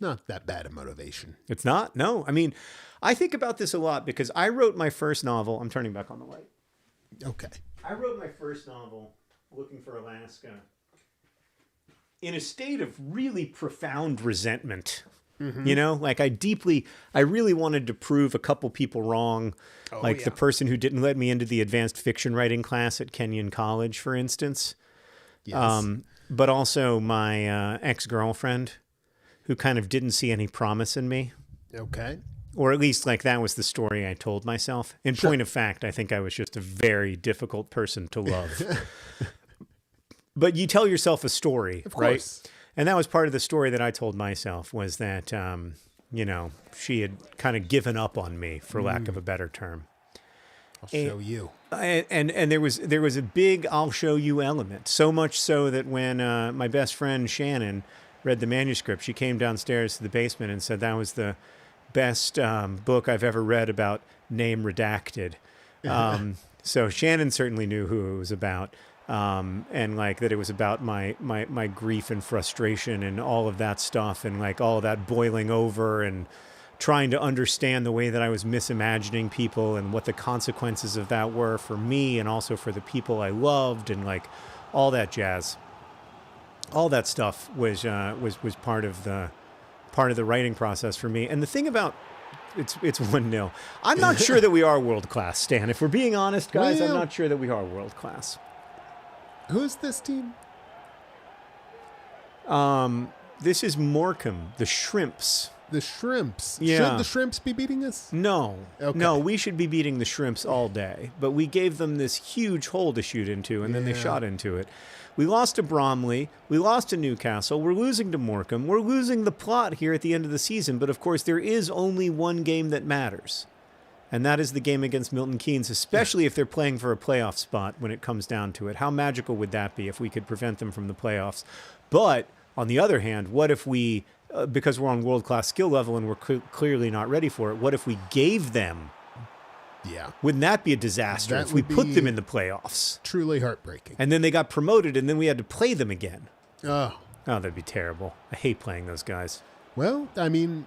not that bad a motivation. It's not? No. I mean, I think about this a lot because I wrote my first novel. I'm turning back on the light. Okay. I wrote my first novel, Looking for Alaska, in a state of really profound resentment. Mm-hmm. Like I really wanted to prove a couple people wrong. The person who didn't let me into the advanced fiction writing class at Kenyon College, for instance. Yes. But also my ex-girlfriend, who kind of didn't see any promise in me. Okay. Or at least that was the story I told myself. In point of fact, I think I was just a very difficult person to love. But you tell yourself a story, Of right? course. And that was part of the story that I told myself, was that, she had kind of given up on me, for lack of a better term. I'll show you. And there was a big I'll show you element. So much so that when my best friend Shannon read the manuscript, she came downstairs to the basement and said that was the best book I've ever read about name redacted. So Shannon certainly knew who it was about. And that it was about my grief and frustration and all of that stuff, and all of that boiling over and trying to understand the way that I was misimagining people and what the consequences of that were for me and also for the people I loved, and all that jazz. All that stuff was part of the writing process for me. And the thing about it's 1-0. I'm not sure that we are world class, Stan. If we're being honest, guys, I'm not sure that we are world class. Who's this team? This is Morecambe, the Shrimps. The Shrimps. Yeah. Should the Shrimps be beating us? No. Okay. No, we should be beating the Shrimps all day. But we gave them this huge hole to shoot into, and then they Yeah. shot into it. We lost to Bromley. We lost to Newcastle. We're losing to Morecambe. We're losing the plot here at the end of the season. But, of course, there is only one game that matters. And that is the game against Milton Keynes, especially if they're playing for a playoff spot when it comes down to it. How magical would that be if we could prevent them from the playoffs? But, on the other hand, what if we... because we're on world-class skill level and we're clearly not ready for it, what if we gave them? Yeah. Wouldn't that be a disaster That if we would put be them in the playoffs? Truly heartbreaking. And then they got promoted and then we had to play them again. Oh. Oh, that'd be terrible. I hate playing those guys. Well, I mean,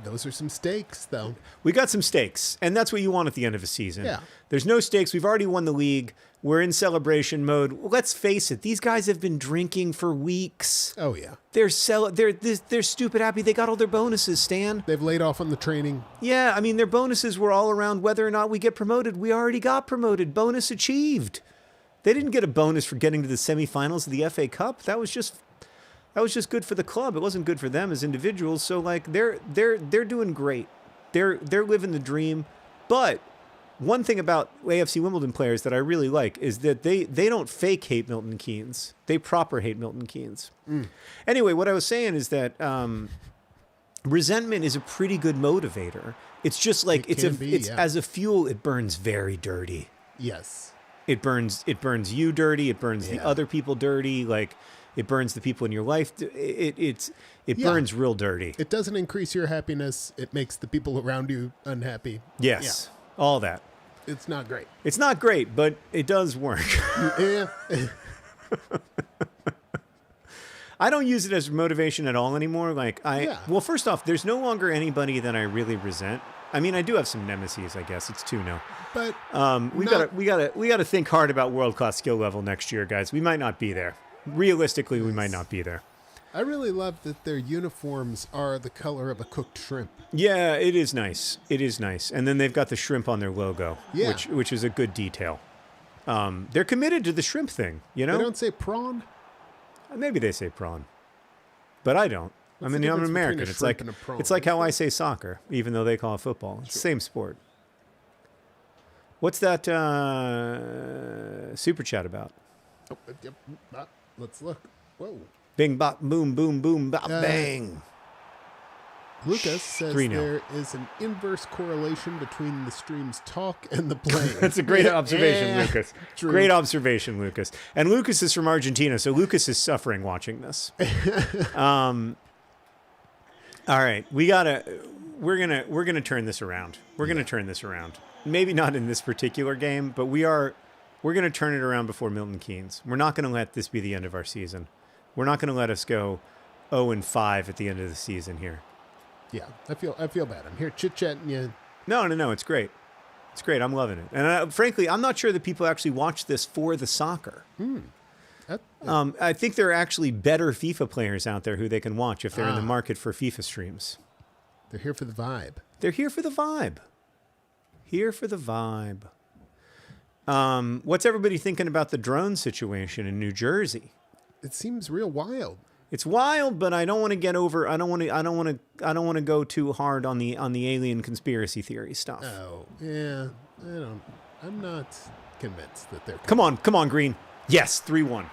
those are some stakes, though. We got some stakes, and that's what you want at the end of a season. Yeah. There's no stakes. We've already won the league. We're in celebration mode. Let's face it. These guys have been drinking for weeks. Oh, yeah. They're stupid happy. They got all their bonuses, Stan. They've laid off on the training. Yeah, I mean, their bonuses were all around whether or not we get promoted. We already got promoted. Bonus achieved. They didn't get a bonus for getting to the semifinals of the FA Cup. That was just good for the club. It wasn't good for them as individuals. So, like, they're doing great. They're living the dream. But one thing about AFC Wimbledon players that I really like is that they don't fake hate Milton Keynes. They proper hate Milton Keynes. Anyway, what I was saying is that resentment is a pretty good motivator. It's just like as a fuel, it burns very dirty. Yes. It burns you dirty. It burns the other people dirty. Like, it burns the people in your life. It burns real dirty. It doesn't increase your happiness. It makes the people around you unhappy. Yes. All that. It's not great. It's not great, but it does work. Yeah. I don't use it as motivation at all anymore. Well, first off, there's no longer anybody that I really resent. I mean, I do have some nemesis, I guess. It's two now. But we gotta think hard about world-class skill level next year, guys. We might not be there. Realistically, we might not be there. I really love that their uniforms are the color of a cooked shrimp. Yeah, it is nice. It is nice. And then they've got the shrimp on their logo, which is a good detail. They're committed to the shrimp thing, you know? They don't say prawn? Maybe they say prawn. But I don't. I mean, I'm American. It's like how I say soccer, even though they call it football. It's the same sport. What's that super chat about? Oh, yep. Let's look. Whoa. Bing, bop, boom, boom, boom, bop, bang. Lucas says 3-0. there is an inverse correlation between the stream's talk and the playing. That's a great observation, Lucas. True. Great observation, Lucas. And Lucas is from Argentina, so Lucas is suffering watching this. All right, we're gonna turn this around. We're gonna turn this around. Maybe not in this particular game, but we're gonna turn it around before Milton Keynes. We're not gonna let this be the end of our season. We're not gonna let us go 0-5 at the end of the season here. Yeah, I feel bad. I'm here chit-chatting you. No, it's great. It's great. I'm loving it. And frankly, I'm not sure that people actually watch this for the soccer. I think there are actually better FIFA players out there who they can watch if they're in the market for FIFA streams. They're here for the vibe. They're here for the vibe. Here for the vibe. What's everybody thinking about the drone situation in New Jersey? It seems real wild. It's wild, but I don't want to get over. I don't want to go too hard on the alien conspiracy theory stuff. Oh, yeah. I'm not convinced that they're... Come on, Green. Yes, 3-1.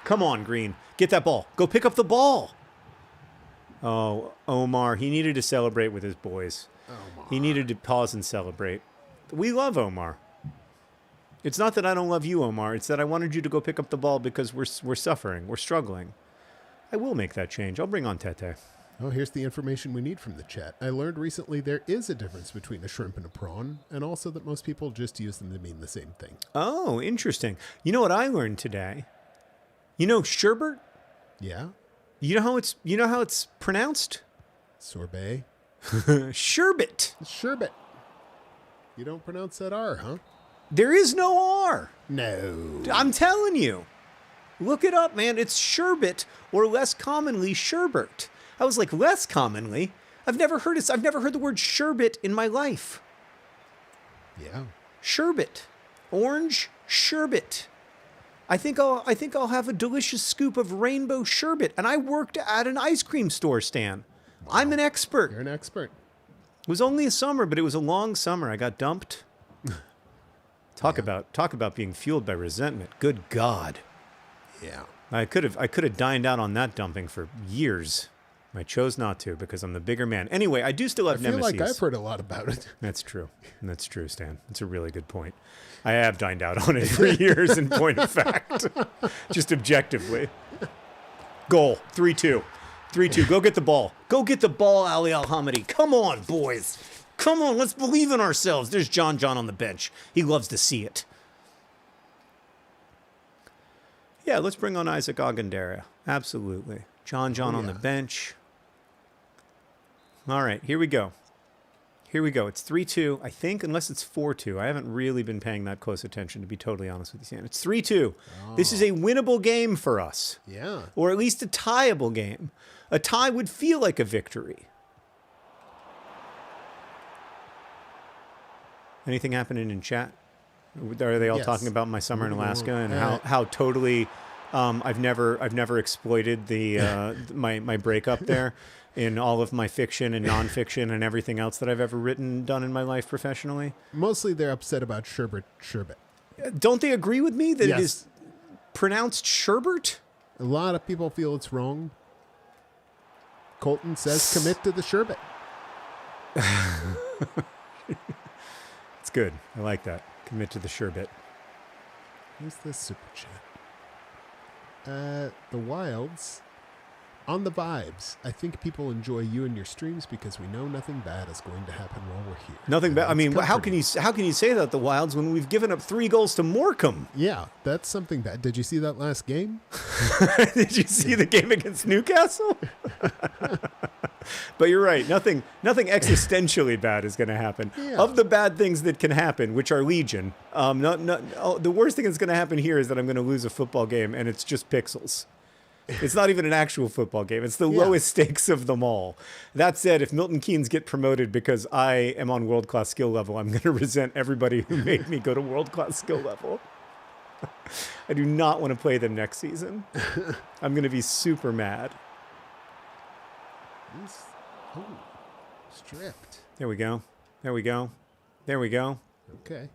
Come on, Green. Get that ball. Go pick up the ball. Oh, Omar. He needed to celebrate with his boys. Omar. He needed to pause and celebrate. We love Omar. It's not that I don't love you, Omar. It's that I wanted you to go pick up the ball because we're suffering. We're struggling. I will make that change. I'll bring on Tete. Oh, here's the information we need from the chat. I learned recently there is a difference between a shrimp and a prawn, and also that most people just use them to mean the same thing. Oh, interesting. You know what I learned today? You know sherbet? Yeah? You know how it's pronounced? Sorbet? Sherbet. Sherbet. You don't pronounce that R, huh? There is no R. No. I'm telling you. Look it up, man. It's sherbet, or less commonly, sherbet. I was like, less commonly? I've never heard it. I've never heard the word sherbet in my life. Yeah. Sherbet. Orange sherbet. I think I'll have a delicious scoop of rainbow sherbet. And I worked at an ice cream store, Stan. Wow. I'm an expert. You're an expert. It was only a summer, but it was a long summer. I got dumped. Talk about being fueled by resentment. Good God. Yeah. I could have dined out on that dumping for years. I chose not to because I'm the bigger man. Anyway, I do still have nemesis. I feel like I've heard a lot about it. That's true. That's true, Stan. That's a really good point. I have dined out on it for years in point of fact. Just objectively. Goal. 3-2. 3-2. Go get the ball. Go get the ball, Ali Alhamadi. Come on, boys. Come on, let's believe in ourselves. There's John on the bench. He loves to see it. Yeah, let's bring on Isaac Ogundere. Absolutely. John on the bench. All right, here we go. Here we go. It's 3-2, I think, unless it's 4-2. I haven't really been paying that close attention, to be totally honest with you, Sam. It's 3-2. Oh. This is a winnable game for us. Yeah. Or at least a tieable game. A tie would feel like a victory. Anything happening in chat? Are they all talking about my summer in Alaska and how totally I've never exploited the my breakup there in all of my fiction and nonfiction and everything else that I've ever done in my life professionally? Mostly they're upset about sherbet. Don't they agree with me that it is pronounced sherbet? A lot of people feel it's wrong. Colton says commit to the sherbet. It's good. I like that. Commit to the sherbet. Who's this super chat? The Wilds. On the vibes. I think people enjoy you and your streams because we know nothing bad is going to happen while we're here. Nothing bad. I mean, how can you say that, the Wilds, when we've given up 3 goals to Morecambe? Yeah, that's something bad. Did you see that last game? Did you see the game against Newcastle? But you're right. Nothing existentially bad is going to happen. Yeah. Of the bad things that can happen, which are legion, the worst thing that's going to happen here is that I'm going to lose a football game, and it's just pixels. It's not even an actual football game. It's the lowest stakes of them all. That said, if Milton Keynes get promoted because I am on world-class skill level, I'm going to resent everybody who made me go to world-class skill level. I do not want to play them next season. I'm going to be super mad. Oh, stripped. There we go. There we go. There we go. Okay.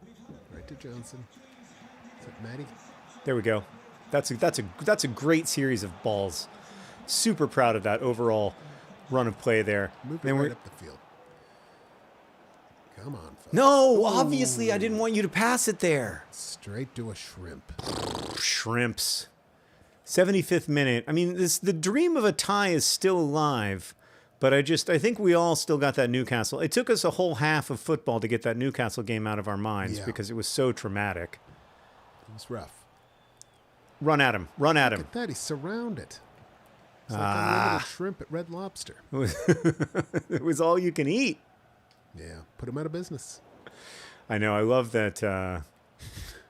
Right to Johnson. Is that Maddie? There we go. That's a great series of balls. Super proud of that overall run of play there. Moving right up the field. Come on, folks. No, obviously I didn't want you to pass it there. Straight to a shrimp. Shrimps. 75th minute. I mean, the dream of a tie is still alive, but I think we all still got that Newcastle. It took us a whole half of football to get that Newcastle game out of our minds because it was so traumatic. It was rough. Run at him. Run at him. Look at that. He's surrounded. It's like unlimited shrimp at Red Lobster. It was all you can eat. Yeah. Put him out of business. I know. I love that.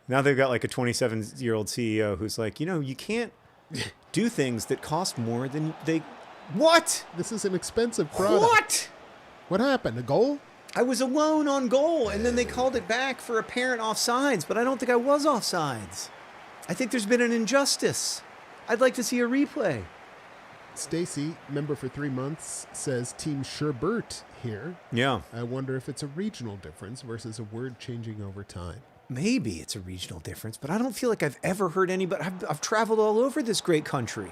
Now they've got like a 27-year-old CEO who's like, you can't do things that cost more than they... What? This is an expensive product. What? What happened? A goal? I was alone on goal, and then they called it back for apparent offsides, but I don't think I was offsides. I think there's been an injustice. I'd like to see a replay. Stacy, member for 3 months, says Team Sherbert here. Yeah. I wonder if it's a regional difference versus a word changing over time. Maybe it's a regional difference, but I don't feel like I've ever heard anybody... I've traveled all over this great country.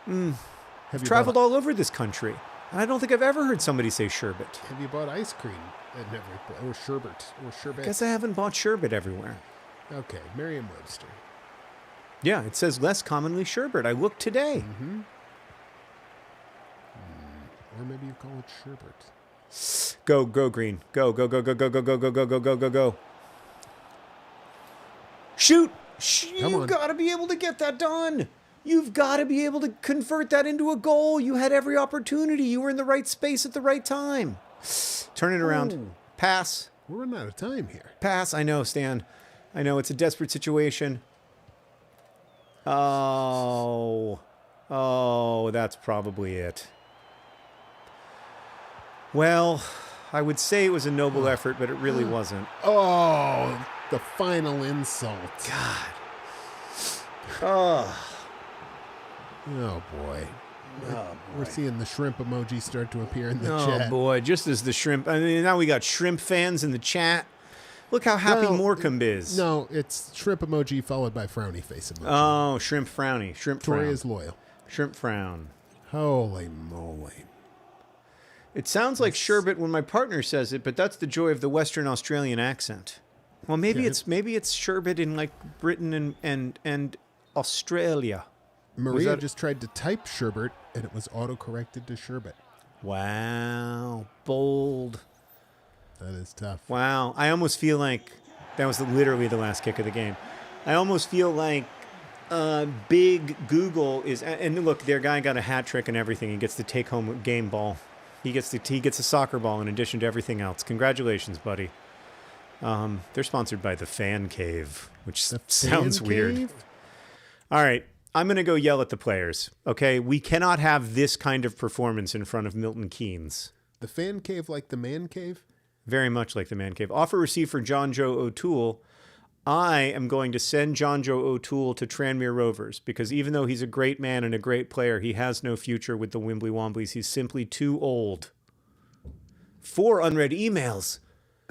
I've traveled all over this country, and I don't think I've ever heard somebody say sherbet. Have you bought ice cream at every place? Or sherbet? Or sherbet? I guess I haven't bought sherbet everywhere. Okay, Merriam-Webster. Yeah, it says less commonly sherbet. I looked today. Mm-hmm. Or maybe you call it sherbet. Go, Green. Go. Shoot! You've got to be able to get that done. You've got to be able to convert that into a goal. You had every opportunity. You were in the right space at the right time. Turn it around. Ooh. Pass. We're running out of time here. Pass. I know, Stan. I know. It's a desperate situation. Oh, that's probably it. Well, I would say it was a noble effort, but it really wasn't. Oh, the final insult. God. Oh, Oh, boy. We're seeing the shrimp emoji start to appear in the oh chat. boy! Just as the shrimp. I mean, now we got shrimp fans in the chat. Look how happy Well, Morecambe is. No, it's shrimp emoji followed by frowny face emoji. Oh, shrimp frowny. Shrimp frown. Tori is loyal. Shrimp frown. Holy moly. It sounds like sherbet when my partner says it, but that's the joy of the Western Australian accent. Well, maybe it's sherbet in like Britain and Australia. Maria just tried to type sherbet, and it was auto-corrected to sherbet. Wow, bold. That is tough. Wow, I almost feel like that was literally the last kick of the game. I almost feel like big Google is, and look, their guy got a hat trick and everything. He gets to take home a game ball. He gets a soccer ball in addition to everything else. Congratulations, buddy. They're sponsored by the Fan Cave, which sounds weird. All right. I'm going to go yell at the players, okay? We cannot have this kind of performance in front of Milton Keynes. The Fan Cave like the Man Cave? Very much like the Man Cave. Offer received for John Joe O'Toole. I am going to send John Joe O'Toole to Tranmere Rovers because even though he's a great man and a great player, he has no future with the Womblies. He's simply too old. 4 unread emails.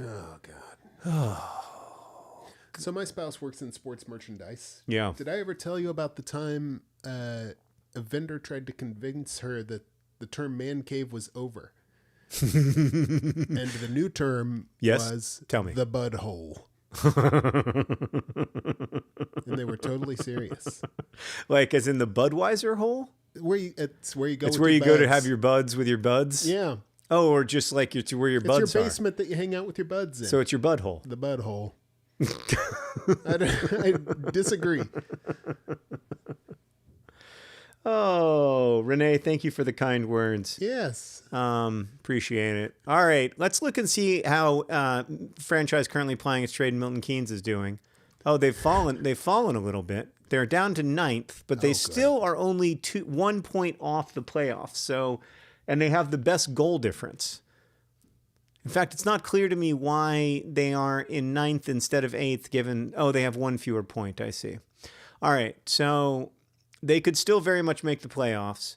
Oh, God. So my spouse works in sports merchandise. Yeah. Did I ever tell you about the time a vendor tried to convince her that the term man cave was over? And the new term was Tell me. the bud hole. And they were totally serious. Like as in the Budweiser hole? It's where you go. It's with where your you go to buds. have your buds with your buds? Yeah. Oh, or just like where your buds It's your are. basement that you hang out with your buds in. So it's your bud hole. The bud hole. I disagree. Oh, Renee, thank you for the kind words. Yes. Appreciate it. All right, let's look and see how franchise currently playing its trade in Milton Keynes is doing. Oh, they've fallen a little bit. They're down to 9th, but they still are only 1 point off the playoffs. So, and they have the best goal difference. In fact, it's not clear to me why they are in 9th instead of 8th, given, they have 1 fewer point, I see. All right, so they could still very much make the playoffs.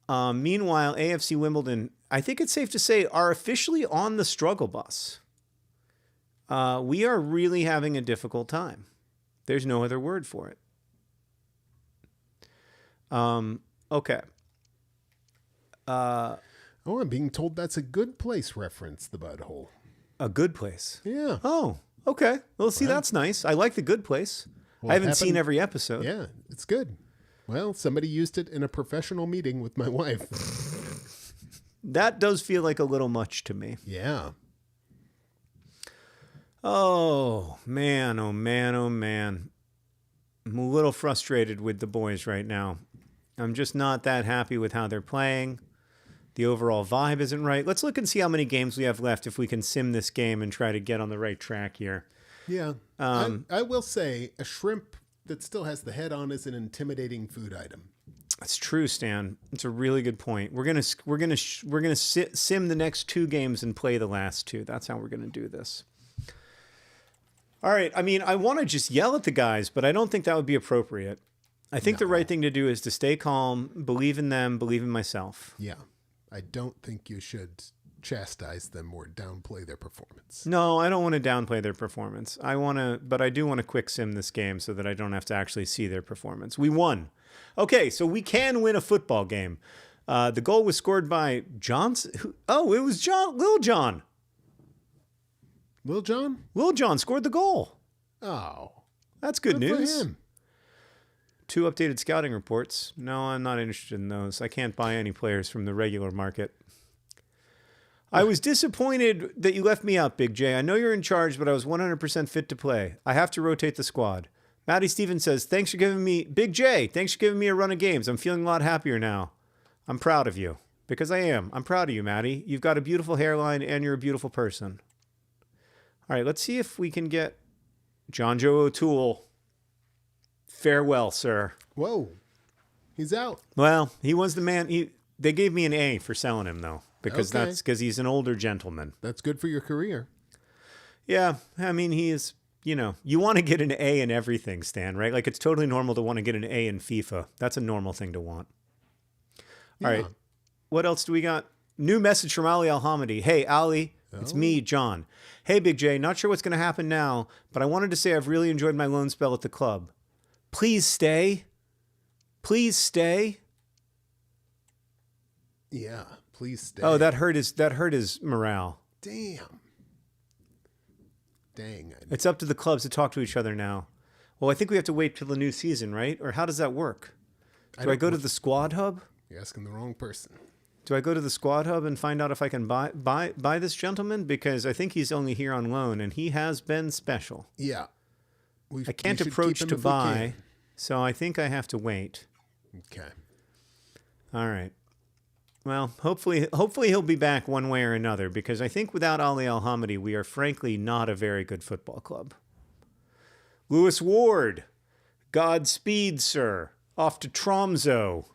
Meanwhile, AFC Wimbledon, I think it's safe to say, are officially on the struggle bus. We are really having a difficult time. There's no other word for it. Okay. I'm being told that's a Good Place reference, the bud hole. A good place. Yeah. Oh, okay. Well, see, that's nice. I like the Good Place. Well, I haven't seen every episode. Yeah, it's good. Well, somebody used it in a professional meeting with my wife. That does feel like a little much to me. Yeah. Oh, man, oh, man, oh, man. I'm a little frustrated with the boys right now. I'm just not that happy with how they're playing. The overall vibe isn't right. Let's look and see how many games we have left if we can sim this game and try to get on the right track here. Yeah. I will say a shrimp that still has the head on is an intimidating food item. That's true, Stan. It's a really good point. We're gonna sim the next 2 games and play the last 2. That's how we're gonna do this. All right. I mean, I want to just yell at the guys, but I don't think that would be appropriate. I think the right thing to do is to stay calm, believe in them, believe in myself. Yeah. I don't think you should chastise them or downplay their performance. No, I don't want to downplay their performance. But I do want to quick sim this game so that I don't have to actually see their performance. We won. Okay, so we can win a football game. The goal was scored by Johnson. Oh, it was Lil John. Lil John? Lil John scored the goal. Oh. That's good news. For him. 2 updated scouting reports. No, I'm not interested in those. I can't buy any players from the regular market. I was disappointed that you left me out, Big J. I know you're in charge, but I was 100% fit to play. I have to rotate the squad. Matty Stevens says, thanks for giving me a run of games. I'm feeling a lot happier now. I'm proud of you. Because I am. I'm proud of you, Matty. You've got a beautiful hairline and you're a beautiful person. All right, let's see if we can get John Joe O'Toole. Farewell, sir. Whoa. He's out. Well, he was the man. They gave me an A for selling him, though, because that's because he's an older gentleman. That's good for your career. Yeah, I mean, he is you know, you want to get an A in everything, Stan, right? Like, it's totally normal to want to get an A in FIFA. That's a normal thing to want. All right. What else do we got? New message from Ali Alhamidi. Hey, Ali, it's me, John. Hey, Big J, not sure what's going to happen now, but I wanted to say I've really enjoyed my loan spell at the club. Please stay. Please stay. Yeah, please stay. Oh, that hurt his morale. Damn. Dang. It's up to the clubs to talk to each other now. Well, I think we have to wait till the new season, right? Or how does that work? Do I go to the squad hub? You're asking the wrong person. Do I go to the squad hub and find out if I can buy this gentleman? Because I think he's only here on loan, and he has been special. Yeah. I can't approach to buy, so I think I have to wait. Okay. All right. Well, hopefully he'll be back one way or another, because I think without Ali Alhamidi, we are frankly not a very good football club. Lewis Ward, Godspeed, sir. Off to Tromso.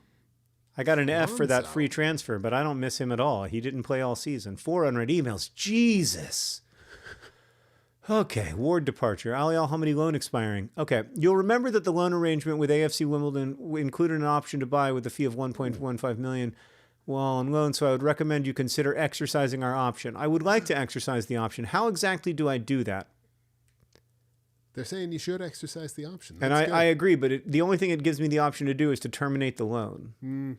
I got an F for that free transfer, but I don't miss him at all. He didn't play all season. 400 emails. Jesus. Okay, Ward departure. Ali Alhamidi loan expiring. Okay, you'll remember that the loan arrangement with AFC Wimbledon included an option to buy with a fee of $1.15 million while on loan, so I would recommend you consider exercising our option. I would like to exercise the option. How exactly do I do that? They're saying you should exercise the option. And I agree, but the only thing it gives me the option to do is to terminate the loan,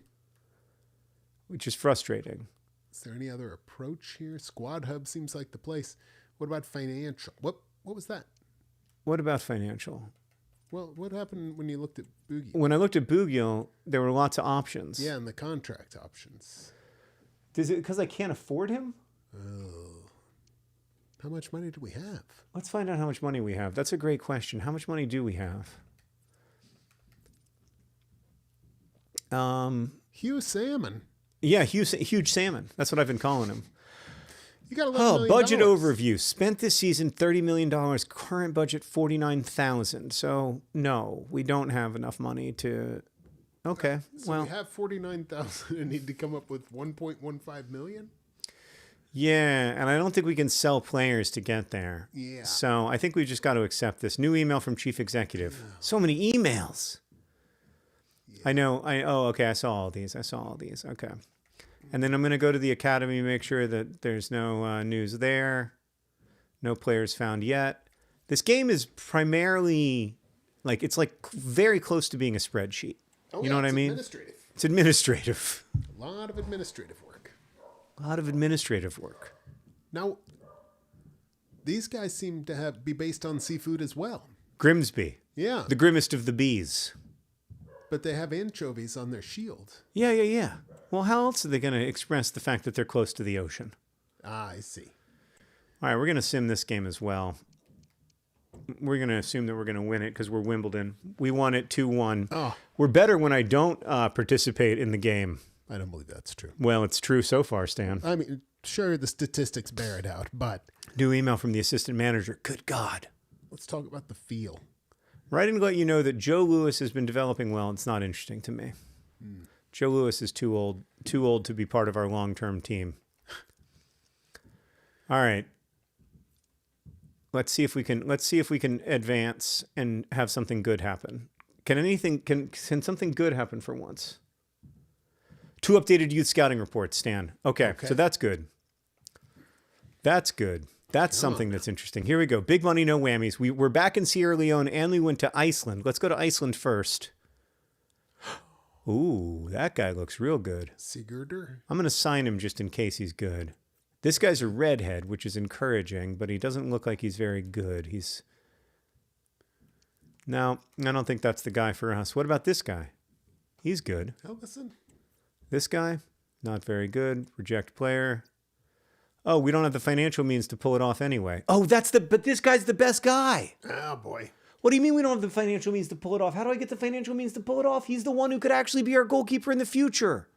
which is frustrating. Is there any other approach here? Squad Hub seems like the place. What about financial? What was that? What about financial? Well, what happened when you looked at Boogie? When I looked at Bugio, there were lots of options. Yeah, and the contract options. Is it because I can't afford him? Oh. How much money do we have? Let's find out how much money we have. That's a great question. How much money do we have? Hugh Salmon. Yeah, huge salmon. That's what I've been calling him. You got $11 million. Budget overview. Spent this season $30 million. Current budget $49,000. So no, we don't have enough money to. Okay, so we have $49,000 and need to come up with $1.15 million. Yeah, and I don't think we can sell players to get there. Yeah. So I think we just got to accept this. New email from Chief Executive. So many emails. Yeah. I know. Okay. I saw all these. Okay. And then I'm going to go to the academy, make sure that there's no news there. No players found yet. This game is primarily it's very close to being a spreadsheet. Oh, you know what I mean? It's administrative. A lot of administrative work. Now, these guys seem to be based on seafood as well. Grimsby. Yeah. The grimmest of the bees. But they have anchovies on their shield. Yeah. Well, how else are they going to express the fact that they're close to the ocean? Ah, I see. All right, we're going to sim this game as well. We're going to assume that we're going to win it because we're Wimbledon. We won it 2-1. Oh. We're better when I don't participate in the game. I don't believe that's true. Well, it's true so far, Stan. I mean, sure, the statistics bear it out, but... New email from the assistant manager. Good God. Let's talk about the feel. Writing to let you know that Joe Lewis has been developing well. It's not interesting to me. Joe Lewis is too old to be part of our long-term team. All right. Let's see if we can advance and have something good happen. Can something good happen for once? 2 updated youth scouting reports, Stan. Okay. So that's good. That's something that's interesting. Here we go. Big money, no whammies. We're back in Sierra Leone and we went to Iceland. Let's go to Iceland first. Ooh, that guy looks real good. Sigurdur? I'm going to sign him just in case he's good. This guy's a redhead, which is encouraging, but he doesn't look like he's very good. No, I don't think that's the guy for us. What about this guy? He's good. Helgeson? This guy? Not very good. Reject player. Oh, we don't have the financial means to pull it off anyway. Oh, but this guy's the best guy. Oh, boy. What do you mean we don't have the financial means to pull it off? How do I get the financial means to pull it off? He's the one who could actually be our goalkeeper in the future.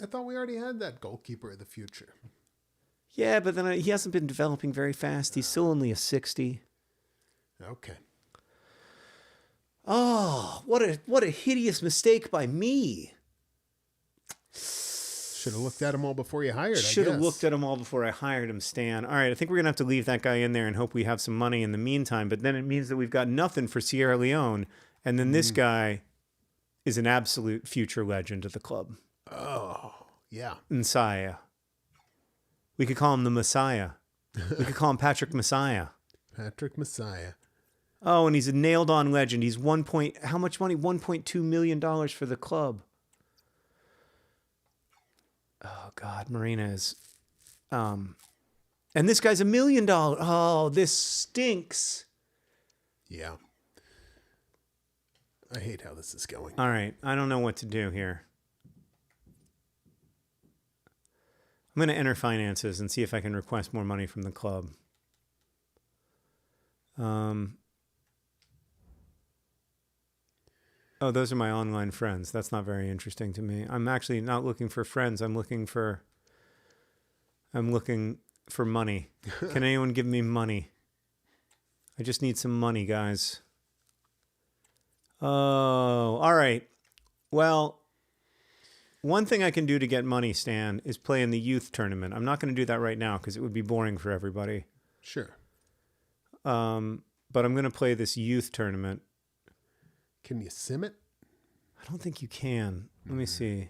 I thought we already had that goalkeeper of the future. Yeah, but then he hasn't been developing very fast. He's still only a 60. Okay. Oh, what a hideous mistake by me. Should have looked at them all before you hired, Should have looked at them all before I hired him, Stan. All right, I think we're going to have to leave that guy in there and hope we have some money in the meantime. But then it means that we've got nothing for Sierra Leone. And then this guy is an absolute future legend of the club. Oh, yeah. Messiah. We could call him the Messiah. We could call him Patrick Messiah. Patrick Messiah. Oh, and he's a nailed-on legend. He's how much money? $1.2 million for the club. Oh, God, Marina's. And this guy's $1 million. Oh, this stinks. Yeah. I hate how this is going. All right, I don't know what to do here. I'm going to enter finances and see if I can request more money from the club. Oh, those are my online friends. That's not very interesting to me. I'm actually not looking for friends. I'm looking for money. Can anyone give me money? I just need some money, guys. Oh, all right. Well, one thing I can do to get money, Stan, is play in the youth tournament. I'm not going to do that right now because it would be boring for everybody. Sure. But I'm going to play this youth tournament. Can you sim it? I don't think you can. Let me see.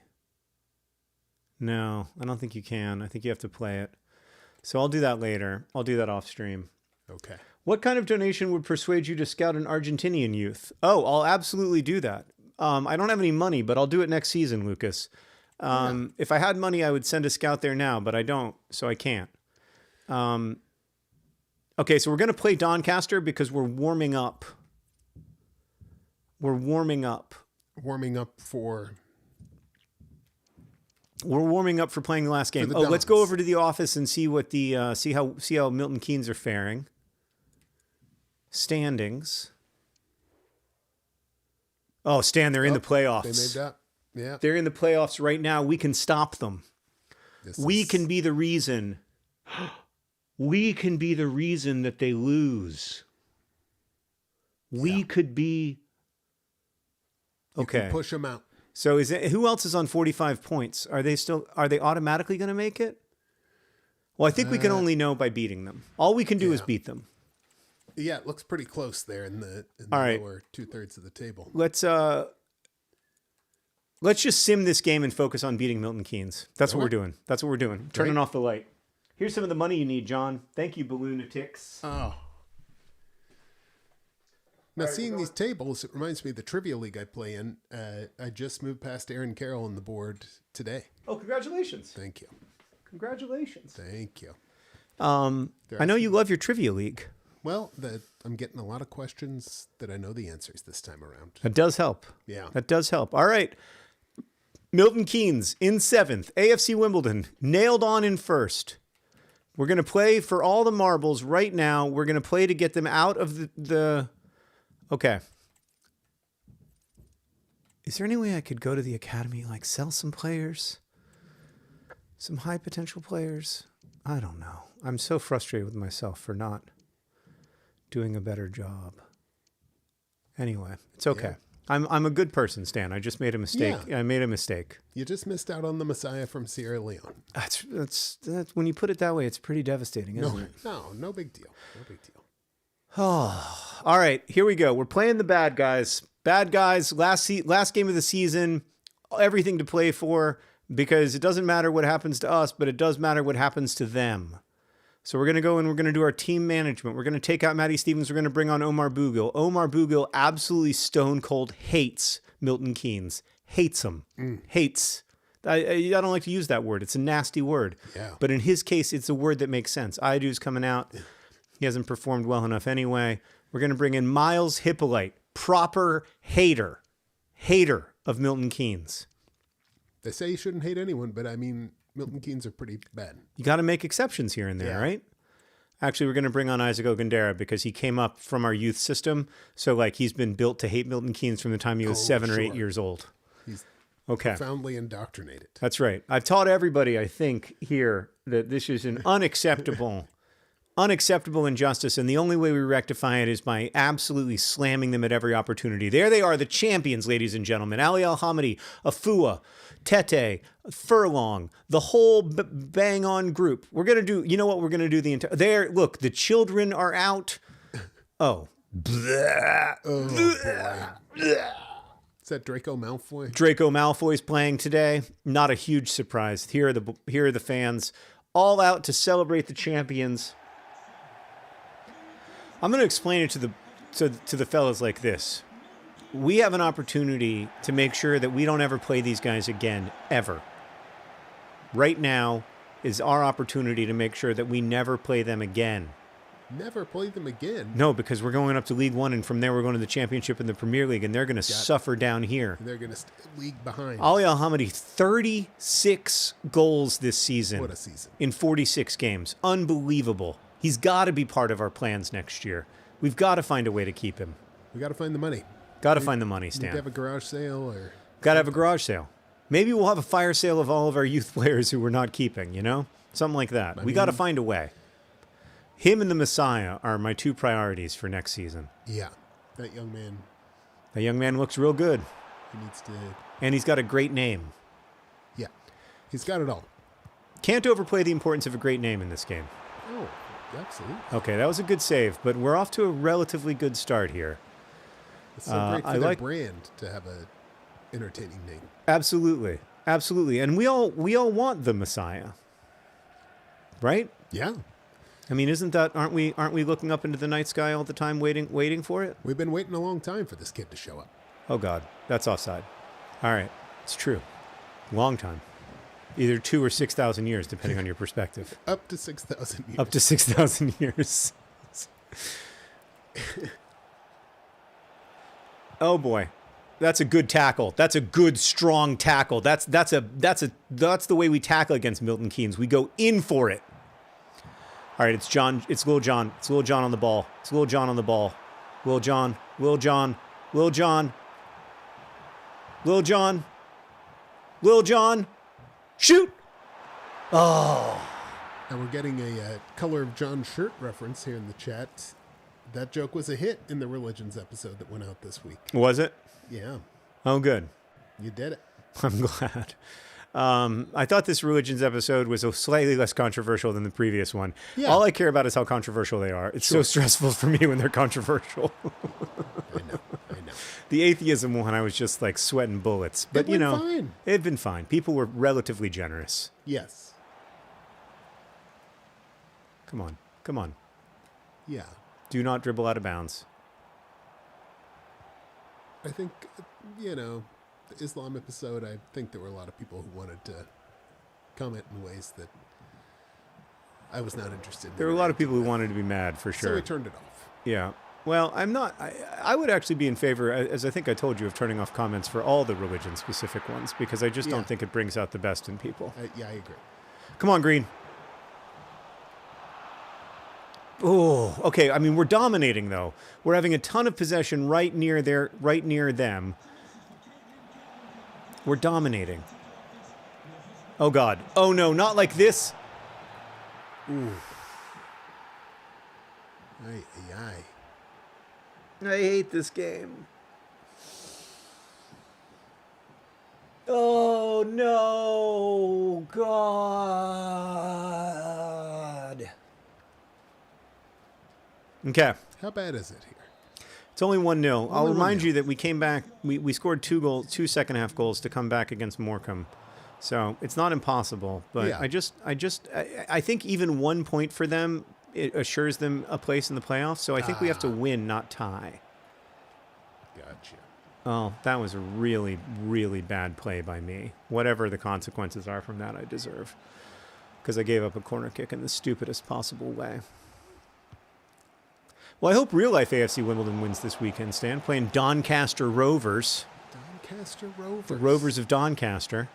No, I don't think you can. I think you have to play it. So I'll do that later. I'll do that off stream. Okay. What kind of donation would persuade you to scout an Argentinian youth? Oh, I'll absolutely do that. I don't have any money, but I'll do it next season, Lucas. If I had money, I would send a scout there now, but I don't, so I can't. Okay, so we're going to play Doncaster because we're warming up. We're warming up. Warming up for... We're warming up for playing the last game. The let's go over to the office and see what the see how Milton Keynes are faring. Standings. Oh, Stan, they're in the playoffs. They made that. Yeah. They're in the playoffs right now. We can stop them. We can be the reason. We can be the reason that they lose. We could be. Okay. You can push them out. So who else is on 45 points? Are they automatically going to make it? Well, I think we can only know by beating them. All we can do is beat them. Yeah, it looks pretty close there in the lower 2/3 of the table. Let's just sim this game and focus on beating Milton Keynes. That's what we're doing. That's what we're doing. Turning off the light. Here's some of the money you need, John. Thank you, Balloonatics. Oh. Now, seeing these tables, it reminds me of the Trivia League I play in. I just moved past Aaron Carroll on the board today. Oh, congratulations. Thank you. Congratulations. Thank you. I know you love your Trivia League. Well, I'm getting a lot of questions that I know the answers this time around. That does help. Yeah. That does help. All right. Milton Keynes in 7th. AFC Wimbledon nailed on in 1st. We're going to play for all the marbles right now. We're going to play to get them out of the... Okay. Is there any way I could go to the academy, like sell some players? Some high potential players? I don't know. I'm so frustrated with myself for not doing a better job. Anyway, it's okay. Yeah. I'm a good person, Stan. I just made a mistake. Yeah. I made a mistake. You just missed out on the Messiah from Sierra Leone. That's when you put it that way, it's pretty devastating, isn't it? No big deal. No big deal. Oh, all right, here we go. We're playing the bad guys. Bad guys, last game of the season, everything to play for because it doesn't matter what happens to us, but it does matter what happens to them. So we're going to go and we're going to do our team management. We're going to take out Matty Stevens. We're going to bring on Omar Bougill. Omar Bougill absolutely stone cold hates Milton Keynes. Hates him. Hates. I don't like to use that word. It's a nasty word. Yeah. But in his case, it's a word that makes sense. Idu's coming out. He hasn't performed well enough anyway. We're going to bring in Miles Hippolyte, proper hater of Milton Keynes. They say you shouldn't hate anyone, but I mean, Milton Keynes are pretty bad. You got to make exceptions here and there, right? Actually, we're going to bring on Isaac Ogundera because he came up from our youth system. So, he's been built to hate Milton Keynes from the time he was 7 or 8 years old. He's okay. Profoundly indoctrinated. That's right. I've taught everybody, I think, here that this is an unacceptable unacceptable injustice, and the only way we rectify it is by absolutely slamming them at every opportunity. There they are, the champions, ladies and gentlemen. Ali Al-Hamidi, Afua, Tete, Furlong, the whole bang-on group. We're going to do, you know what we're going to do the entire... There, look, the children are out. Oh. Oh, boy. Is that Draco Malfoy? Draco Malfoy's playing today. Not a huge surprise. Here are the fans, all out to celebrate the champions. I'm going to explain it to the fellas like this. We have an opportunity to make sure that we don't ever play these guys again, ever. Right now is our opportunity to make sure that we never play them again. Never play them again? No, because we're going up to League One, and from there we're going to the Championship and the Premier League, and they're going to suffer down here. They're going to league behind. Ali Al-Hamidi, 36 goals this season. What a season. In 46 games. Unbelievable. He's got to be part of our plans next year. We've got to find a way to keep him. We got to find the money. Got to find the money, Stan. Need to have a garage sale or... Got to have a garage sale. Maybe we'll have a fire sale of all of our youth players who we're not keeping, you know? Something like that. We got to find a way. Him and the Messiah are my two priorities for next season. Yeah. That young man. That young man looks real good. He needs to... And he's got a great name. Yeah. He's got it all. Can't overplay the importance of a great name in this game. Oh, absolutely. Okay, that was a good save, but we're off to a relatively good start here. It's so great for their brand to have a entertaining name. Absolutely. Absolutely. And we all want the Messiah. Right? Yeah. I mean, aren't we looking up into the night sky all the time waiting for it? We've been waiting a long time for this kid to show up. Oh God, that's offside. All right. It's true. Long time. Either 2 or 6,000 years, depending on your perspective. Up to 6,000 years. Up to 6,000 years. Oh boy. That's a good tackle. That's a good, strong tackle. That's the way we tackle against Milton Keynes. We go in for it. All right, it's Lil John. It's Lil John on the ball. It's Lil John on the ball. Lil John. Lil John. Lil John. Lil John. Lil John. Shoot! Oh. And we're getting a Color of John shirt reference here in the chat. That joke was a hit in the Religions episode that went out this week. Was it? Yeah. Oh, good. You did it. I'm glad. I thought this Religions episode was slightly less controversial than the previous one. Yeah. All I care about is how controversial they are. It's so stressful for me when they're controversial. I know. The atheism one, I was just like sweating bullets. But, fine. It had been fine. People were relatively generous. Yes. Come on. Yeah. Do not dribble out of bounds. I think, the Islam episode, I think there were a lot of people who wanted to comment in ways that I was not interested in. There were a lot of people who wanted to be mad, for sure. So we turned it off. Yeah. Well, I'm not. I would actually be in favor, as I think I told you, of turning off comments for all the religion-specific ones, because I just don't think it brings out the best in people. I agree. Come on, Green. Oh, okay. I mean, we're dominating, though. We're having a ton of possession right near them. We're dominating. Oh, God. Oh, no, not like this. Ooh. Aye. I hate this game. Oh, no. God. Okay. How bad is it here? It's only 1-0. I'll remind you that we came back. We scored 2 second-half goals to come back against Morecambe. So it's not impossible. But yeah. I think even 1 point for them, it assures them a place in the playoffs. So I think we have to win, not tie. Gotcha. Oh, that was a really, really bad play by me. Whatever the consequences are from that, I deserve. Because I gave up a corner kick in the stupidest possible way. Well, I hope real-life AFC Wimbledon wins this weekend, Stan. Playing Doncaster Rovers. Doncaster Rovers. The Rovers of Doncaster,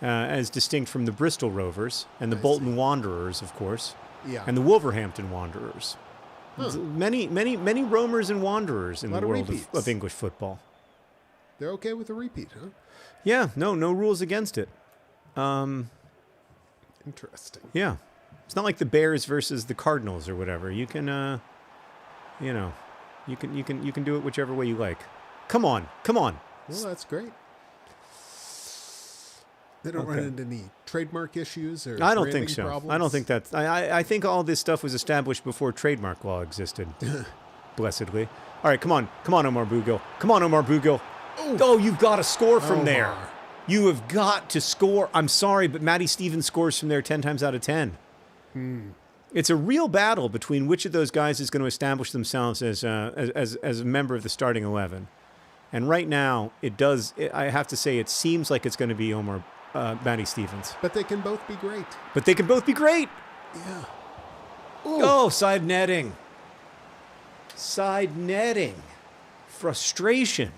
as distinct from the Bristol Rovers and the Bolton Wanderers, of course. Yeah. And the Wolverhampton Wanderers. Huh. Many roamers and wanderers in the world of English football. They're okay with a repeat, huh? Yeah, no rules against it. Interesting. Yeah. It's not like the Bears versus the Cardinals or whatever. You can, you know, you can do it whichever way you like. Come on. Well, that's great. They don't run into any trademark issues or I don't think so. problems? I don't think that's... I think all this stuff was established before trademark law existed. Blessedly. All right, come on. Come on, Omar Bugill. Come on, Omar Bugill. Oh, you've got to score from there. You have got to score. I'm sorry, but Matty Stevens scores from there 10 times out of 10. It's a real battle between which of those guys is going to establish themselves as a member of the starting 11. And right now, I have to say, it seems like it's going to be Matty Stevens. But they can both be great. Yeah. Ooh. Oh, side netting. Side netting. Frustration.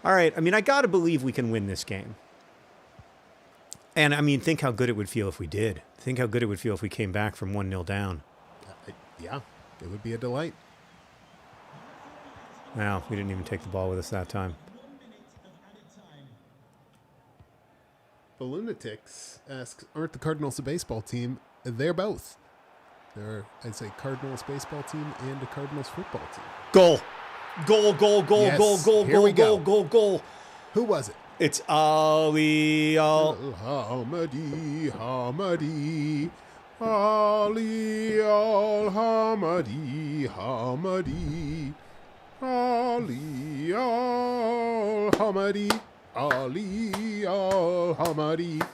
All right, I mean, I got to believe we can win this game. And, I mean, think how good it would feel if we did. Think how good it would feel if we came back from 1-0 down. Yeah, it would be a delight. Wow, we didn't even take the ball with us that time. The Lunatics asks, aren't the Cardinals a baseball team? They're both. They're, I'd say, Cardinals baseball team and a Cardinals football team. Goal. Goal. Who was it? It's Ali Al-Hamadi, Hamadi. Ali Al-Hamadi, Hamadi. Ali Al-Hamadi, Ali Al-Hamadi,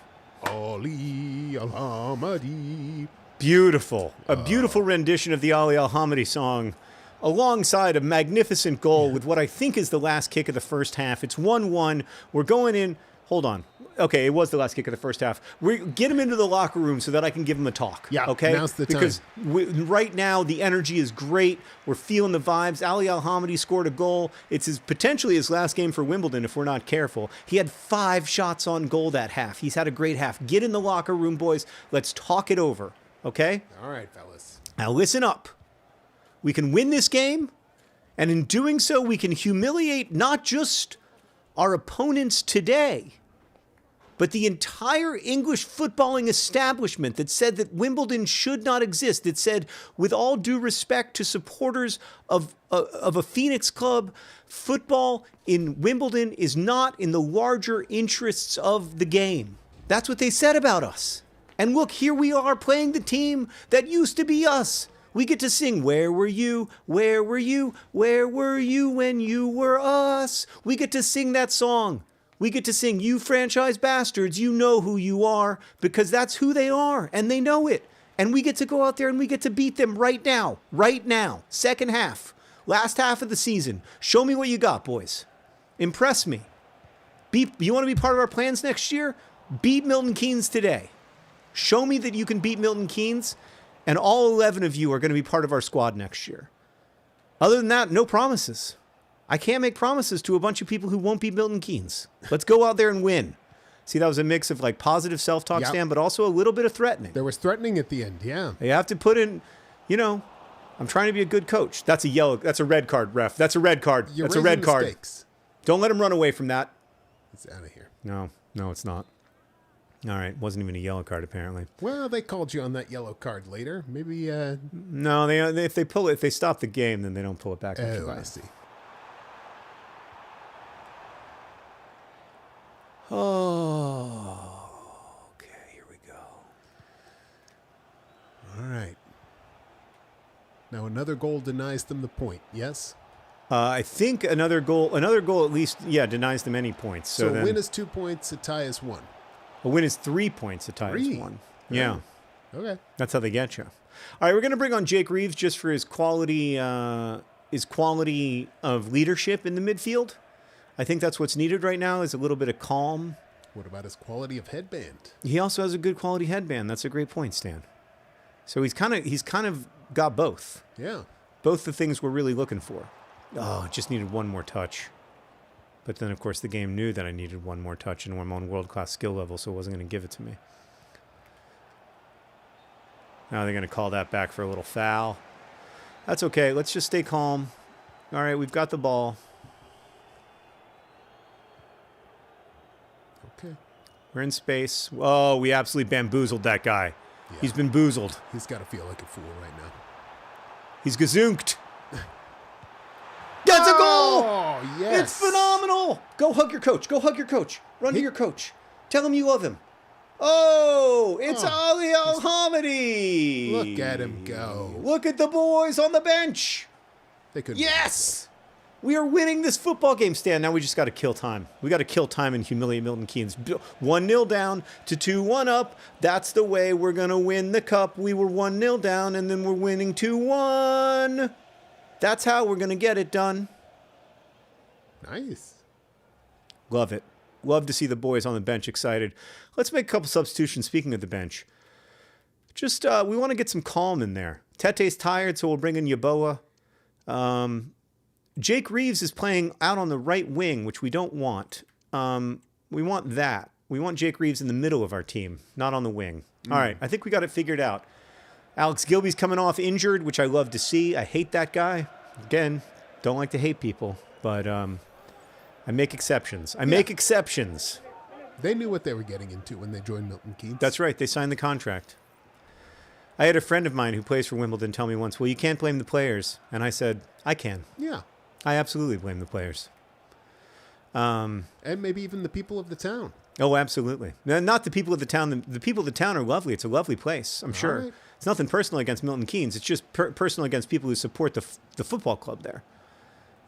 Ali Al-Hamadi. Beautiful. A beautiful rendition of the Ali Al-Hamadi song alongside a magnificent goal with what I think is the last kick of the first half. It's 1-1. We're going in. Hold on. Okay, it was the last kick of the first half. We get him into the locker room so that I can give him a talk. Yeah, okay? now's the time. Because right now the energy is great. We're feeling the vibes. Ali Al-Hamadi scored a goal. It's potentially his last game for Wimbledon if we're not careful. He had 5 shots on goal that half. He's had a great half. Get in the locker room, boys. Let's talk it over. Okay? All right, fellas. Now listen up. We can win this game, and in doing so, we can humiliate not just our opponents today, but the entire English footballing establishment that said that Wimbledon should not exist, that said, with all due respect to supporters of a Phoenix club, football in Wimbledon is not in the larger interests of the game. That's what they said about us. And look, here we are playing the team that used to be us. We get to sing, where were you, where were you, where were you when you were us? We get to sing that song. We get to sing, you franchise bastards, you know who you are, because that's who they are, and they know it. And we get to go out there and we get to beat them right now, second half, last half of the season. Show me what you got, boys. Impress me. You want to be part of our plans next year? Beat Milton Keynes today. Show me that you can beat Milton Keynes, and all 11 of you are going to be part of our squad next year. Other than that, no promises. I can't make promises to a bunch of people who won't beat Milton Keynes. Let's go out there and win. See, that was a mix of like positive self-talk, Stan, but also a little bit of threatening. There was threatening at the end, yeah. You have to put in, I'm trying to be a good coach. That's a red card, ref. That's a red card. That's a red card. Don't let him run away from that. It's out of here. No, it's not. All right, wasn't even a yellow card apparently. Well, they called you on that yellow card later. Maybe. No, if they stop the game, then they don't pull it back. Oh, I see. Oh, okay. Here we go. All right. Now another goal denies them the point. Yes. I think another goal at least, denies them any points. So a win is 2 points. A tie is 1. A win is 3 points. A tie is 1. Yeah. Okay. That's how they get you. All right, we're going to bring on Jake Reeves just for his quality of leadership in the midfield. I think that's what's needed right now is a little bit of calm. What about his quality of headband? He also has a good quality headband. That's a great point, Stan. So he's kind of got both. Yeah. Both the things we're really looking for. Oh, just needed one more touch. But then, of course, the game knew that I needed one more touch and I'm on world-class skill level, so it wasn't going to give it to me. Now they're going to call that back for a little foul. That's okay. Let's just stay calm. All right, we've got the ball. Okay. We're in space. Oh, we absolutely bamboozled that guy. Yeah. He's been boozled. He's got to feel like a fool right now. He's gazunked. That's a goal! Oh, yes. It's phenomenal! Go hug your coach. Go hug your coach. Run to your coach. Tell him you love him. Oh, it's Ali Al-Hamidi. Look at him go. Look at the boys on the bench. They couldn't. Yes! We are winning this football game, Stan. Now we just got to kill time. We got to kill time and humiliate Milton Keynes. 1-0 down to 2-1 up. That's the way we're going to win the cup. We were 1-0 down, and then we're winning 2-1. That's how we're going to get it done. Nice. Love it. Love to see the boys on the bench excited. Let's make a couple substitutions. Speaking of the bench, just we want to get some calm in there. Tete's tired, so we'll bring in Yeboah. Jake Reeves is playing out on the right wing, which we don't want. We want that. We want Jake Reeves in the middle of our team, not on the wing. All right, I think we got it figured out. Alex Gilby's coming off injured, which I love to see. I hate that guy. Again, don't like to hate people, but I make exceptions. I make exceptions. They knew what they were getting into when they joined Milton Keynes. That's right. They signed the contract. I had a friend of mine who plays for Wimbledon tell me once, well, you can't blame the players. And I said, I can. Yeah. I absolutely blame the players. And maybe even the people of the town. Oh, absolutely. Not the people of the town. The people of the town are lovely. It's a lovely place, I'm sure. Right. It's nothing personal against Milton Keynes. It's just personal against people who support the football club there.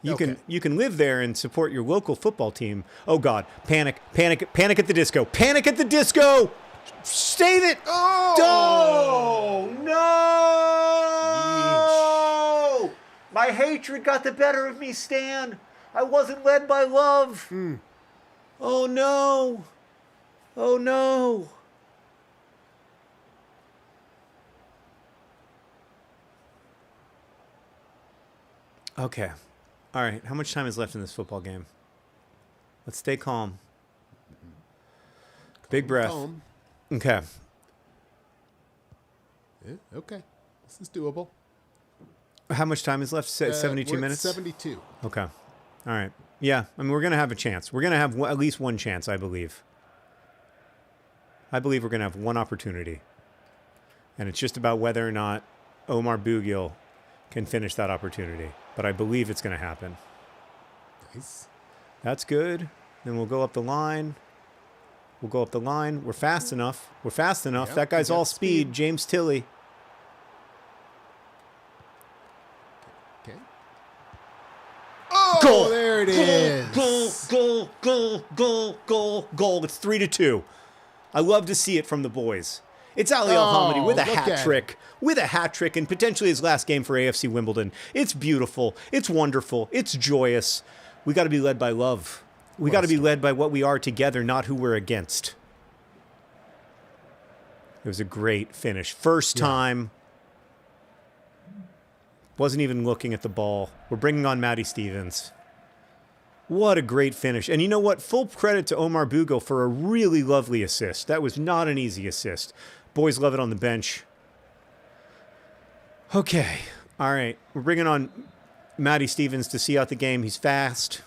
You can live there and support your local football team. Oh, God. Panic at the disco. Panic at the disco! Save it! Oh, no! Yeesh. My hatred got the better of me, Stan. I wasn't led by love. Oh, no. Oh, no. Okay. All right. How much time is left in this football game? Let's stay calm. Big breath. Calm. Okay. Yeah, okay. This is doable. How much time is left? 72 we're at minutes? 72. Okay. All right. Yeah. I mean, we're going to have a chance. We're going to have at least one chance, I believe. I believe we're going to have one opportunity. And it's just about whether or not Omar Bugil can finish that opportunity. But I believe it's going to happen. Nice. That's good. Then we'll go up the line. We're fast enough. Yep, that guy's all speed. James Tilley. Okay. Oh, Goal! There it is. Goal! It's 3-2. I love to see it from the boys. It's Ali Al-Hamidi with a hat trick. With a hat trick and potentially his last game for AFC Wimbledon. It's beautiful. It's wonderful. It's joyous. We got to be led by love. We got to be led by what we are together, not who we're against. It was a great finish. First time. Wasn't even looking at the ball. We're bringing on Matty Stevens. What a great finish. And you know what? Full credit to Omar Bugil for a really lovely assist. That was not an easy assist. Boys love it on the bench. Okay. All right. We're bringing on Matty Stevens to see out the game. He's fast.